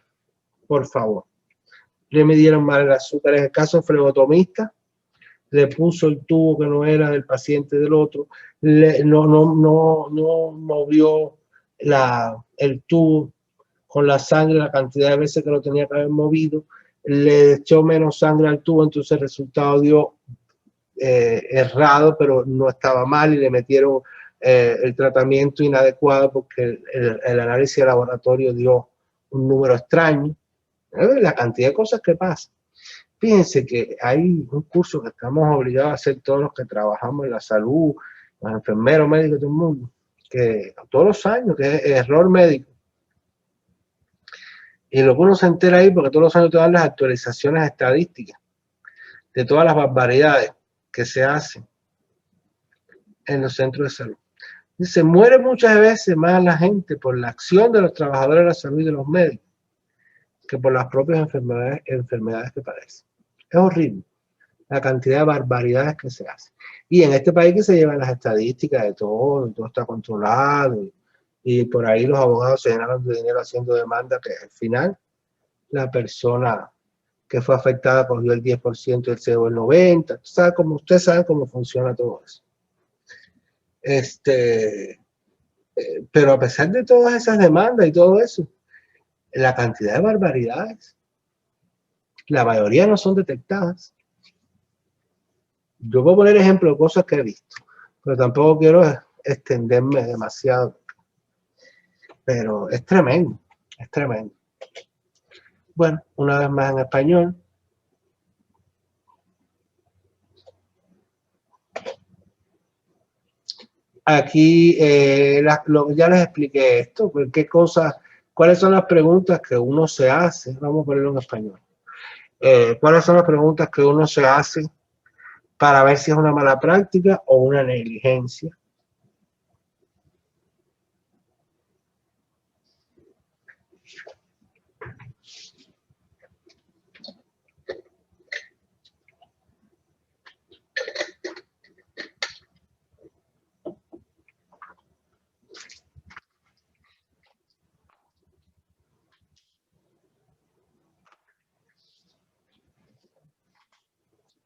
por favor, le midieron mal el azúcar. En el caso flebotomista, le puso el tubo que no era del paciente del otro, no movió el tubo con la sangre, la cantidad de veces que lo tenía que haber movido, le echó menos sangre al tubo, entonces el resultado dio errado, pero no estaba mal y le metieron el tratamiento inadecuado porque el análisis de laboratorio dio un número extraño. La cantidad de cosas que pasan. Fíjense que hay un curso que estamos obligados a hacer todos los que trabajamos en la salud, los enfermeros, médicos, todo el mundo, que todos los años, que es error médico. Y lo que uno se entera ahí, porque todos los años te dan las actualizaciones estadísticas de todas las barbaridades que se hacen en los centros de salud. Y se muere muchas veces más la gente por la acción de los trabajadores de la salud y de los médicos que por las propias enfermedades que padecen. Es horrible la cantidad de barbaridades que se hacen. Y en este país que se llevan las estadísticas de todo está controlado, y por ahí los abogados se llenaron de dinero haciendo demandas que al final la persona que fue afectada cogió el 10% y el CEO el 90%. Usted sabe cómo funciona todo eso. Pero a pesar de todas esas demandas y todo eso, la cantidad de barbaridades, la mayoría no son detectadas. Yo puedo poner ejemplos de cosas que he visto, pero tampoco quiero extenderme demasiado. Pero es tremendo, es tremendo. Bueno, una vez más en español. Aquí ya les expliqué esto, pues, cuáles son las preguntas que uno se hace. Vamos a ponerlo en español. ¿Cuáles son las preguntas que uno se hace para ver si es una mala práctica o una negligencia?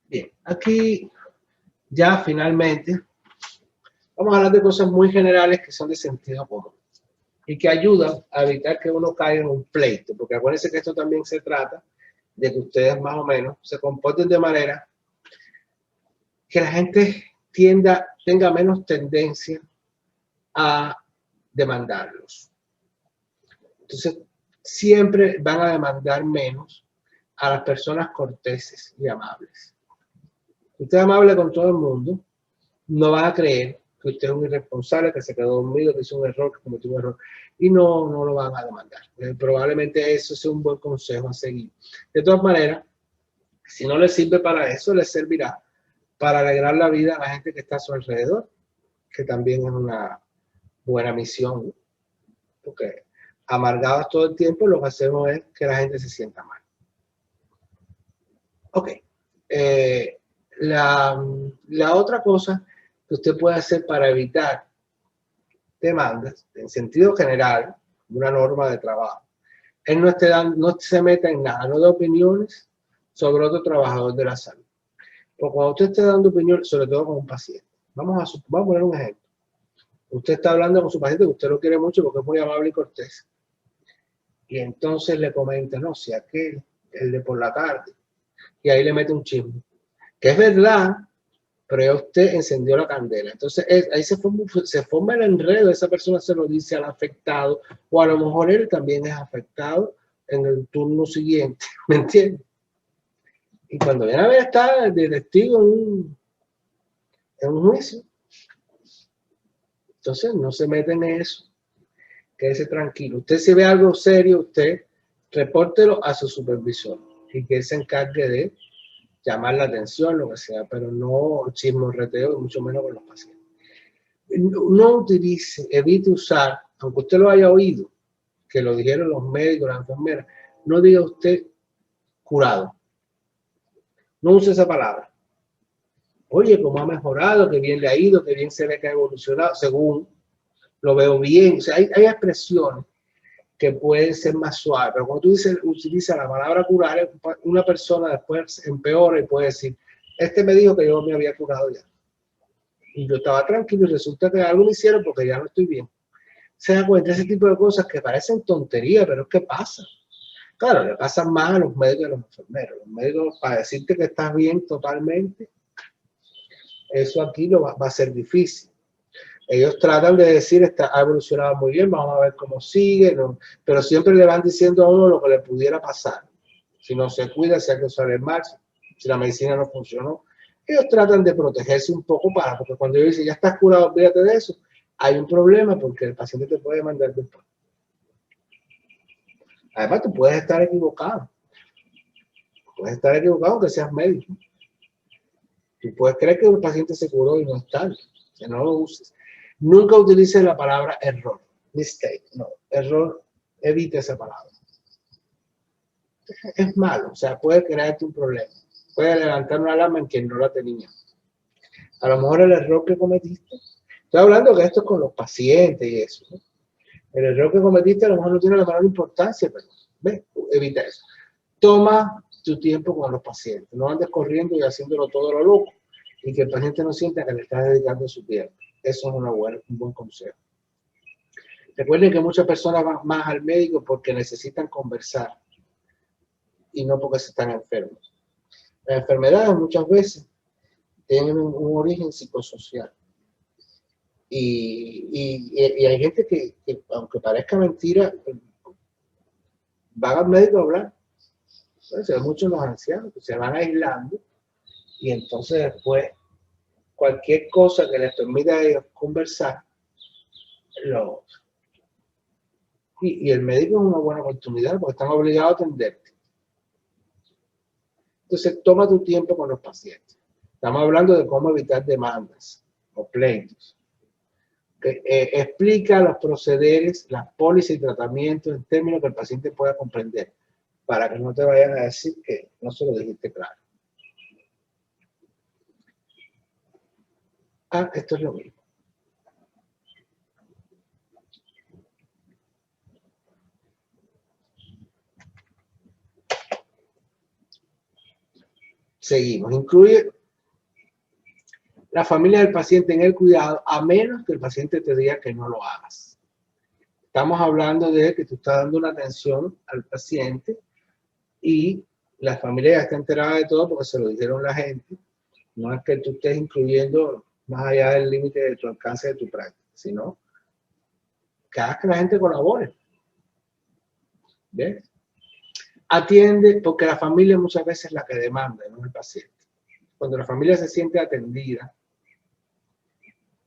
Bien, aquí ya finalmente vamos a hablar de cosas muy generales que son de sentido común y que ayudan a evitar que uno caiga en un pleito, porque acuérdense que esto también se trata de que ustedes más o menos se comporten de manera que la gente tenga menos tendencia a demandarlos. Entonces, siempre van a demandar menos a las personas corteses y amables. Si usted es amable con todo el mundo, no van a creer que usted es un irresponsable, que se quedó dormido, que hizo un error, que cometió un error, y no lo van a demandar. Probablemente eso sea un buen consejo a seguir. De todas maneras, si no le sirve para eso, le servirá para alegrar la vida a la gente que está a su alrededor, que también es una buena misión, ¿no? Porque amargados todo el tiempo lo que hacemos es que la gente se sienta mal. Ok. La otra cosa que usted puede hacer para evitar demandas, en sentido general, una norma de trabajo, es no se meta en nada, no dé opiniones sobre otro trabajador de la salud. Porque cuando usted esté dando opiniones, sobre todo con un paciente, vamos a poner un ejemplo. Usted está hablando con su paciente que usted lo quiere mucho porque es muy amable y cortés. Y entonces le comenta, no, si aquel, el de por la tarde, y ahí le mete un chisme. Que es verdad, pero ya usted encendió la candela. Entonces ahí se forma el enredo, esa persona se lo dice al afectado, o a lo mejor él también es afectado en el turno siguiente, ¿me entiende? Y cuando viene a ver está de testigo en un juicio. Entonces no se mete en eso, quédese tranquilo. Usted si ve algo serio, usted repórtelo a su supervisor y que él se encargue de llamar la atención, lo que sea, pero no chismorreteo y mucho menos con los pacientes. No utilice, evite usar, aunque usted lo haya oído, que lo dijeron los médicos, las enfermeras, no diga usted curado. No use esa palabra. Oye, cómo ha mejorado, que bien le ha ido, que bien se ve que ha evolucionado, según lo veo bien. O sea, hay expresiones que pueden ser más suaves, pero cuando tú utilizas la palabra curar, una persona después empeora y puede decir, este me dijo que yo me había curado ya. Y yo estaba tranquilo y resulta que algo me hicieron porque ya no estoy bien. Se da cuenta de ese tipo de cosas que parecen tonterías, pero es que pasa. Claro, le pasan más a los médicos y a los enfermeros. Los médicos, para decirte que estás bien totalmente, eso aquí va a ser difícil. Ellos tratan de decir, ha evolucionado muy bien, vamos a ver cómo sigue, ¿no? Pero siempre le van diciendo a uno lo que le pudiera pasar. Si no se cuida, si hay que usar el mal, si la medicina no funcionó. Ellos tratan de protegerse un poco porque cuando ellos dicen, ya estás curado, olvídate de eso, hay un problema porque el paciente te puede mandar después. Además, tú puedes estar equivocado. Puedes estar equivocado aunque seas médico. Tú puedes creer que un paciente se curó y no es tal. Que no lo uses. Nunca utilices la palabra error. Mistake. No. Error. Evita esa palabra. Es malo. O sea, puede crearte un problema. Puede levantar una alarma en quien no la tenía. A lo mejor el error que cometiste. Estoy hablando que esto es con los pacientes y eso, ¿no? El error que cometiste a lo mejor no tiene la menor importancia, pero ¿ves? Evita eso. Toma tu tiempo con los pacientes. No andes corriendo y haciéndolo todo lo loco. Y que el paciente no sienta que le estás dedicando su tiempo. Eso es un buen consejo. Recuerden que muchas personas van más al médico porque necesitan conversar y no porque se están enfermos. Las enfermedades muchas veces tienen un origen psicosocial. Y hay gente que, aunque parezca mentira, van al médico a hablar. Entonces, hay muchos los ancianos que se van aislando y entonces después, cualquier cosa que les permita a ellos conversar, y el médico es una buena oportunidad porque están obligados a atenderte. Entonces, toma tu tiempo con los pacientes. Estamos hablando de cómo evitar demandas o pleitos. Explica los procederes, las pólizas y tratamientos en términos que el paciente pueda comprender, para que no te vayan a decir que no se lo dijiste claro. Esto es lo mismo. Seguimos. Incluye la familia del paciente en el cuidado, a menos que el paciente te diga que no lo hagas. Estamos hablando de que tú estás dando una atención al paciente y la familia ya está enterada de todo porque se lo dijeron la gente. No es que tú estés incluyendo más allá del límite de tu alcance de tu práctica, sino que hagas que la gente colabore. ¿Ves? Atiende, porque la familia muchas veces es la que demanda, no el paciente. Cuando la familia se siente atendida,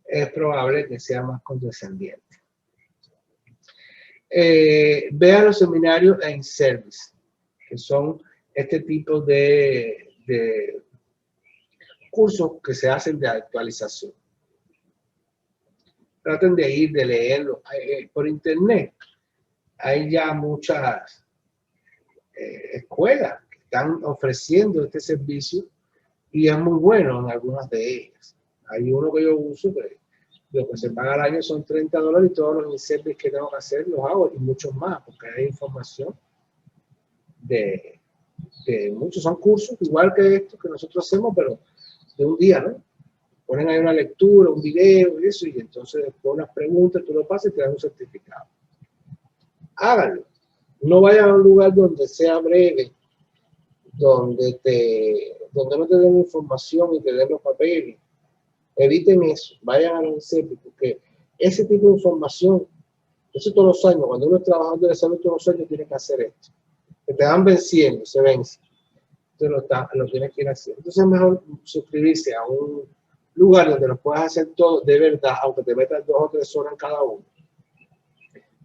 es probable que sea más condescendiente. Vea los seminarios en service, que son este tipo de cursos que se hacen de actualización. Traten de ir, de leerlo. Por internet hay ya muchas escuelas que están ofreciendo este servicio y es muy bueno en algunas de ellas. Hay uno que yo uso que lo que se paga al año son $30 y todos los servicios que tengo que hacer los hago y muchos más, porque hay información de muchos. Son cursos igual que estos que nosotros hacemos, pero de un día, ¿no? Ponen ahí una lectura, un video y eso, y entonces después unas preguntas, tú lo pasas y te dan un certificado. Háganlo. No vayan a un lugar donde sea breve, donde no te den información y te den los papeles. Eviten eso, vayan a los CEPI, porque ese tipo de información, eso todos los años, cuando uno es trabajador de salud todos los años tiene que hacer esto. Que te van venciendo, se vence. Entonces lo tienes que ir haciendo. Entonces es mejor suscribirse a un lugar donde lo puedas hacer todo de verdad, aunque te metas 2 o 3 horas en cada uno.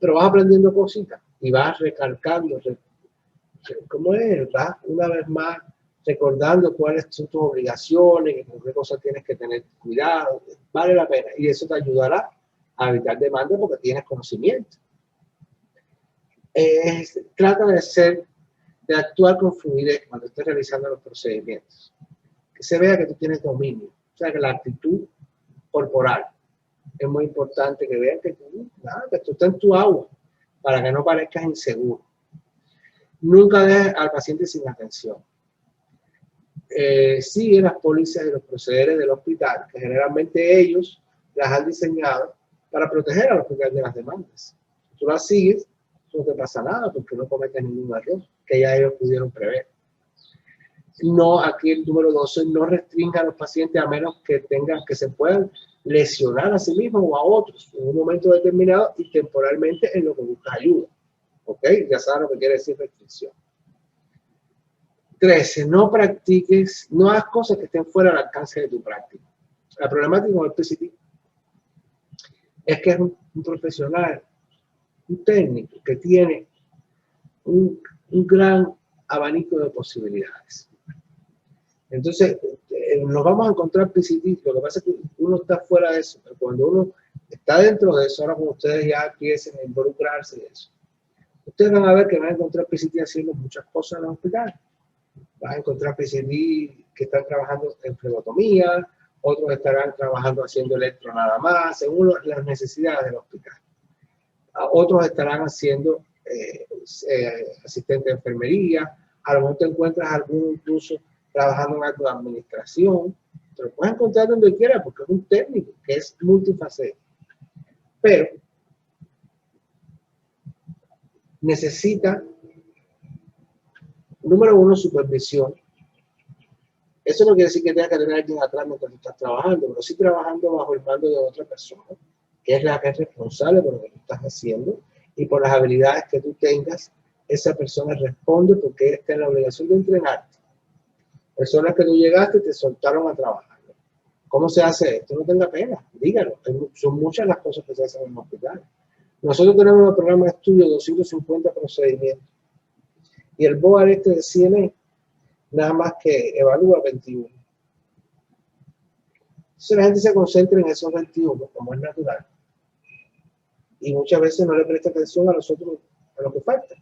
Pero vas aprendiendo cositas y vas recalcando, ¿cómo es? Vas una vez más recordando cuáles son tus obligaciones, con qué cosas tienes que tener cuidado. Vale la pena y eso te ayudará a evitar demanda porque tienes conocimiento. Trata de actuar con fluidez cuando estés realizando los procedimientos. Que se vea que tú tienes dominio. O sea, que la actitud corporal es muy importante, que vean que tú estás en tu agua para que no parezcas inseguro. Nunca dejes al paciente sin atención. Sigue las pólizas y los procederes del hospital, que generalmente ellos las han diseñado para proteger al hospital de las demandas. Si tú las sigues, no te pasa nada porque no cometes ningún error que ya ellos pudieron prever. No, aquí el número 12, no restrinja a los pacientes a menos que se puedan lesionar a sí mismos o a otros en un momento determinado y temporalmente en lo que busca ayuda. ¿Ok? Ya saben lo que quiere decir restricción. 13. No practiques, no hagas cosas que estén fuera del alcance de tu práctica. La problemática con el PCT es que es un profesional, un técnico que tiene un gran abanico de posibilidades. Entonces, nos vamos a encontrar PCT, lo que pasa es que uno está fuera de eso, pero cuando uno está dentro de eso, ahora como ustedes ya empiecen a involucrarse en eso, ustedes van a ver que van a encontrar PCT haciendo muchas cosas en los hospitales. Vas a encontrar PCT que están trabajando en flebotomía, otros estarán trabajando haciendo electro nada más, según las necesidades del hospital. Otros estarán haciendo asistente de enfermería, a lo mejor te encuentras alguno incluso trabajando en algo de administración, te lo puedes encontrar donde quieras porque es un técnico que es multifacético. Pero necesita, número 1, supervisión. Eso no quiere decir que tengas que tener a alguien atrás mientras estás trabajando, pero sí trabajando bajo el mando de otra persona, que es la que es responsable por lo que tú estás haciendo y por las habilidades que tú tengas. Esa persona responde porque está en la obligación de entrenarte. Personas que tú llegaste y te soltaron a trabajar. ¿Cómo se hace esto? No tenga pena, dígalo. Son muchas las cosas que se hacen en los hospitales. Nosotros tenemos en el programa de estudio 250 procedimientos. Y el BOAR este de CNA nada más que evalúa 21. Entonces la gente se concentra en esos 21, como es natural. Y muchas veces no le presta atención a los otros, a lo que falta.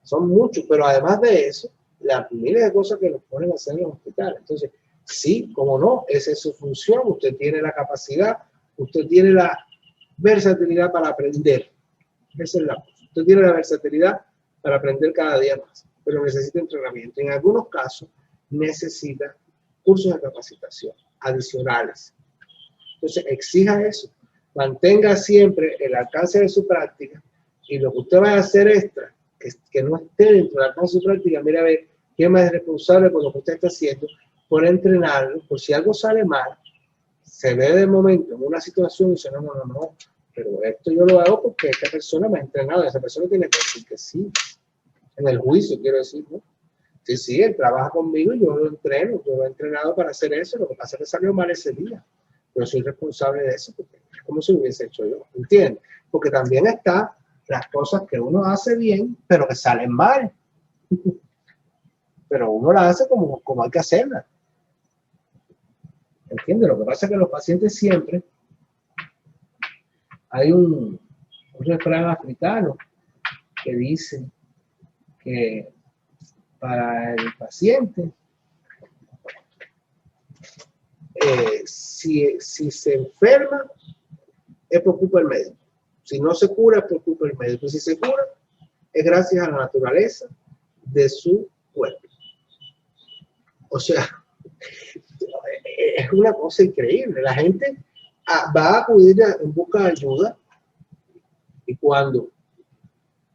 Son muchos, pero además de eso, las miles de cosas que nos ponen a hacer en los hospitales. Entonces, sí, como no, esa es su función. Usted tiene la capacidad, usted tiene la versatilidad para aprender. Esa es la cosa. Usted tiene la versatilidad para aprender cada día más, pero necesita entrenamiento. En algunos casos, necesita cursos de capacitación adicionales. Entonces, exija eso. Mantenga siempre el alcance de su práctica y lo que usted vaya a hacer extra, que no esté dentro del alcance de su práctica, mire a ver quién más es responsable por lo que usted está haciendo, por entrenarlo, por si algo sale mal, se ve de momento en una situación y dice, no, pero esto yo lo hago porque esta persona me ha entrenado, esa persona tiene que decir que sí, en el juicio quiero decir, ¿no? Sí, él trabaja conmigo y yo lo entreno, yo lo he entrenado para hacer eso, lo que pasa es que salió mal ese día. Yo soy responsable de eso, porque es como si lo hubiese hecho yo, ¿entiendes? Porque también está las cosas que uno hace bien, pero que salen mal. Pero uno las hace como hay que hacerlas. ¿Entiendes? Lo que pasa es que los pacientes siempre, hay un refrán africano que dice que para el paciente, si se enferma, es por culpa del médico. Si no se cura, es por culpa del médico. Si se cura, es gracias a la naturaleza de su cuerpo. O sea, es una cosa increíble. La gente va a acudir en busca de ayuda y cuando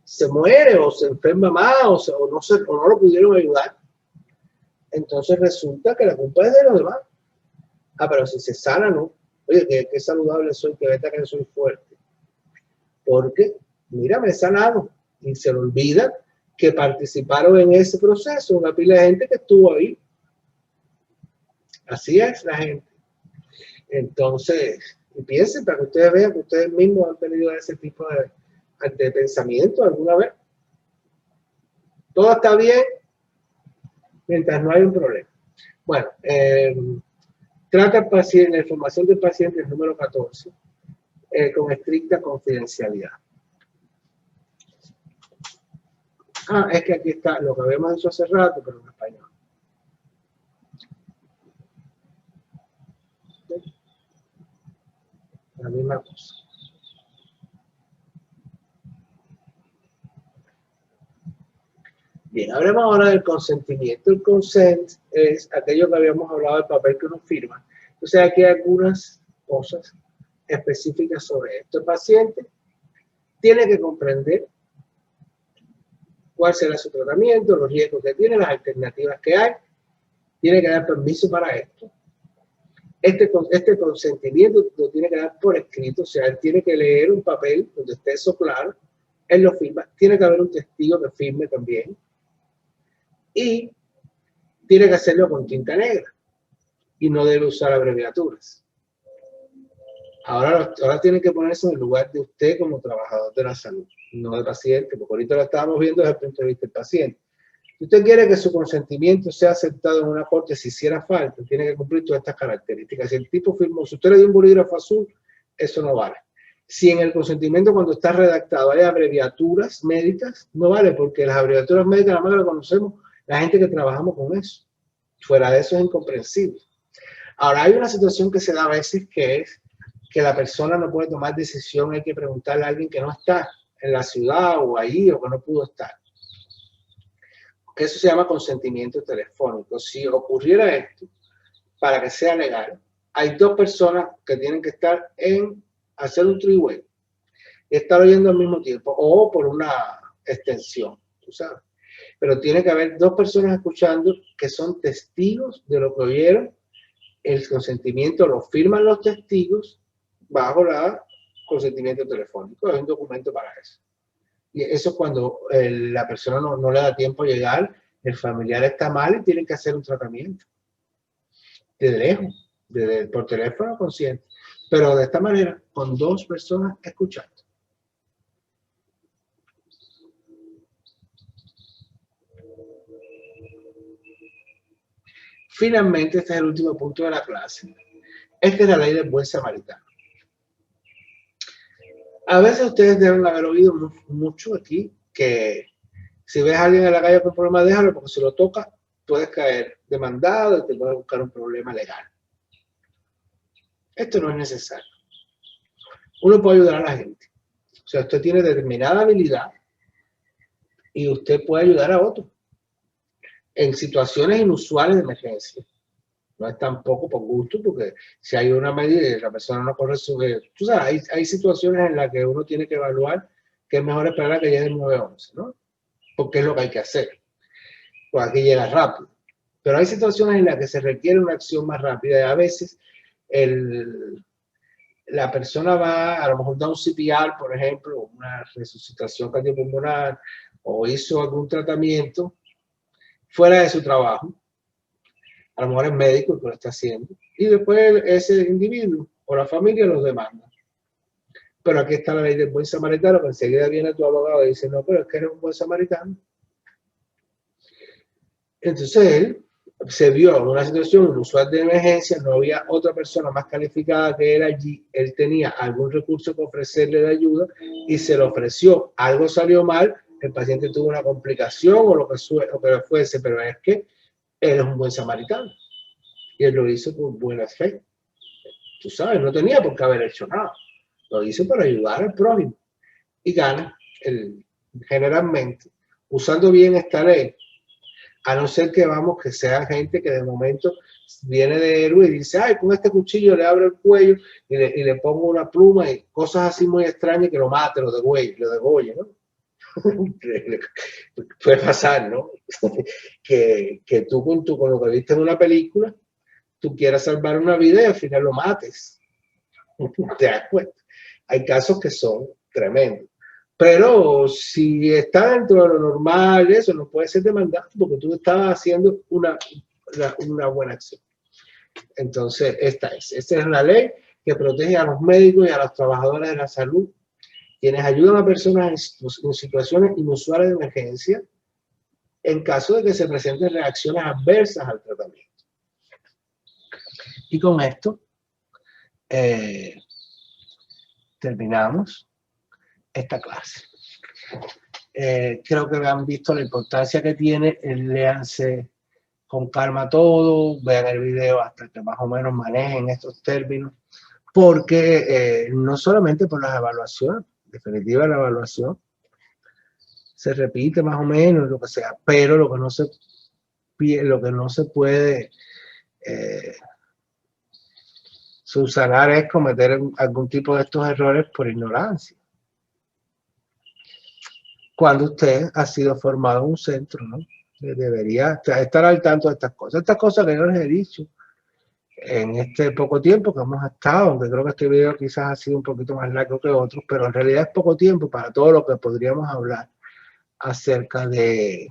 se muere o se enferma más o no lo pudieron ayudar, entonces resulta que la culpa es de los demás. Pero si se sana, no. Oye, qué saludable soy, que vete que soy fuerte. Porque, mira, me he sanado. Y se le olvida que participaron en ese proceso una pila de gente que estuvo ahí. Así es la gente. Entonces, y piensen para que ustedes vean que ustedes mismos han tenido ese tipo de pensamiento alguna vez. Todo está bien mientras no hay un problema. Bueno, trata al paciente, la información del paciente, el número 14, con estricta confidencialidad. Es que aquí está lo que habíamos dicho hace rato, pero en español. La misma cosa. Bien, hablemos ahora del consentimiento. El consent es aquello que habíamos hablado del papel que uno firma. Entonces aquí hay algunas cosas específicas sobre esto. El paciente tiene que comprender cuál será su tratamiento, los riesgos que tiene, las alternativas que hay. Tiene que dar permiso para esto. Este consentimiento lo tiene que dar por escrito, o sea, él tiene que leer un papel donde esté eso claro, él lo firma, tiene que haber un testigo que firme también y tiene que hacerlo con tinta negra y no debe usar abreviaturas. Ahora tiene que ponerse en el lugar de usted como trabajador de la salud, no del paciente, porque ahorita lo estábamos viendo desde el punto de vista del paciente. Si usted quiere que su consentimiento sea aceptado en una corte, si hiciera falta, tiene que cumplir todas estas características. Si el tipo firmó, si usted le dio un bolígrafo azul, eso no vale. Si en el consentimiento cuando está redactado hay abreviaturas médicas, no vale, porque las abreviaturas médicas nada más las conocemos la gente que trabajamos con eso. Fuera de eso es incomprensible. Ahora hay una situación que se da a veces que es que la persona no puede tomar decisión, hay que preguntarle a alguien que no está en la ciudad o ahí o que no pudo estar. Eso se llama consentimiento telefónico. Si ocurriera esto, para que sea legal, hay dos personas que tienen que estar hacer un three-way y estar oyendo al mismo tiempo o por una extensión, tú sabes. Pero tiene que haber dos personas escuchando que son testigos de lo que oyeron. El consentimiento lo firman los testigos bajo el consentimiento telefónico. Hay un documento para eso. Y eso es cuando la persona no le da tiempo a llegar, el familiar está mal y tienen que hacer un tratamiento de lejos. por teléfono consciente, pero de esta manera, con 2 personas escuchando. Finalmente, este es el último punto de la clase. Esta es la ley del buen samaritano. A veces ustedes deben haber oído mucho aquí que si ves a alguien en la calle con problemas, déjalo, porque si lo toca, puedes caer demandado y te puedes buscar un problema legal. Esto no es necesario. Uno puede ayudar a la gente. O sea, usted tiene determinada habilidad y usted puede ayudar a otros en situaciones inusuales de emergencia. No es tampoco por gusto, porque si hay una medida y la persona no corre su... Tú sabes, hay situaciones en las que uno tiene que evaluar que es mejor esperar a que llegue el 911, ¿no? Porque es lo que hay que hacer. Pues aquí llega rápido. Pero hay situaciones en las que se requiere una acción más rápida y a veces la persona va, a lo mejor da un CPR, por ejemplo, una resucitación cardiopulmonar, o hizo algún tratamiento fuera de su trabajo, a lo mejor es médico el que lo está haciendo, y después ese individuo o la familia los demanda. Pero aquí está la ley del buen samaritano, que enseguida viene tu abogado y dice, no, pero es que eres un buen samaritano. Entonces él se vio en una situación inusual de emergencia, no había otra persona más calificada que él allí, él tenía algún recurso que ofrecerle de ayuda y se lo ofreció. Algo salió mal, el paciente tuvo una complicación o lo que fuese, pero es que él es un buen samaritano y él lo hizo por buena fe. Tú sabes, no tenía por qué haber hecho nada, lo hizo para ayudar al prójimo y gana generalmente, usando bien esta ley. A no ser que que sea gente que de momento viene de héroe y dice, ay, con este cuchillo le abro el cuello y le pongo una pluma y cosas así muy extrañas que lo mate, lo degolle, ¿no? Puede pasar, ¿no? que tú con lo que viste en una película, tú quieras salvar una vida y al final lo mates. ¿Te das cuenta? Hay casos que son tremendos. Pero si está dentro de lo normal, eso no puede ser demandado porque tú estabas haciendo una buena acción. Entonces, esta es la ley que protege a los médicos y a los trabajadores de la salud, quienes ayudan a personas en situaciones inusuales de emergencia en caso de que se presenten reacciones adversas al tratamiento. Y con esto terminamos esta clase. Creo que han visto la importancia que tiene, léanse con calma todo, vean el video hasta que más o menos manejen estos términos, porque no solamente por las evaluaciones, en definitiva la evaluación se repite más o menos, lo que sea, pero lo que no se puede subsanar es cometer algún tipo de estos errores por ignorancia. Cuando usted ha sido formado en un centro, ¿no? Debería estar al tanto de estas cosas que yo les he dicho en este poco tiempo que hemos estado, aunque creo que este video quizás ha sido un poquito más largo que otros, pero en realidad es poco tiempo para todo lo que podríamos hablar acerca de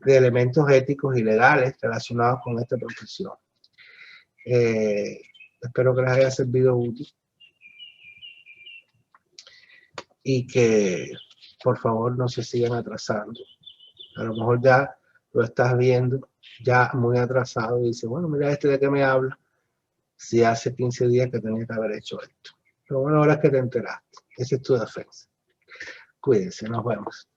elementos éticos y legales relacionados con esta profesión. Espero que les haya servido útil y que por favor no se sigan atrasando. A lo mejor ya lo estás viendo ya muy atrasado y dices, bueno, mira de qué me habla, si hace 15 días que tenía que haber hecho esto. Pero bueno, ahora es que te enteraste. Esa es tu defensa. Cuídense, nos vemos.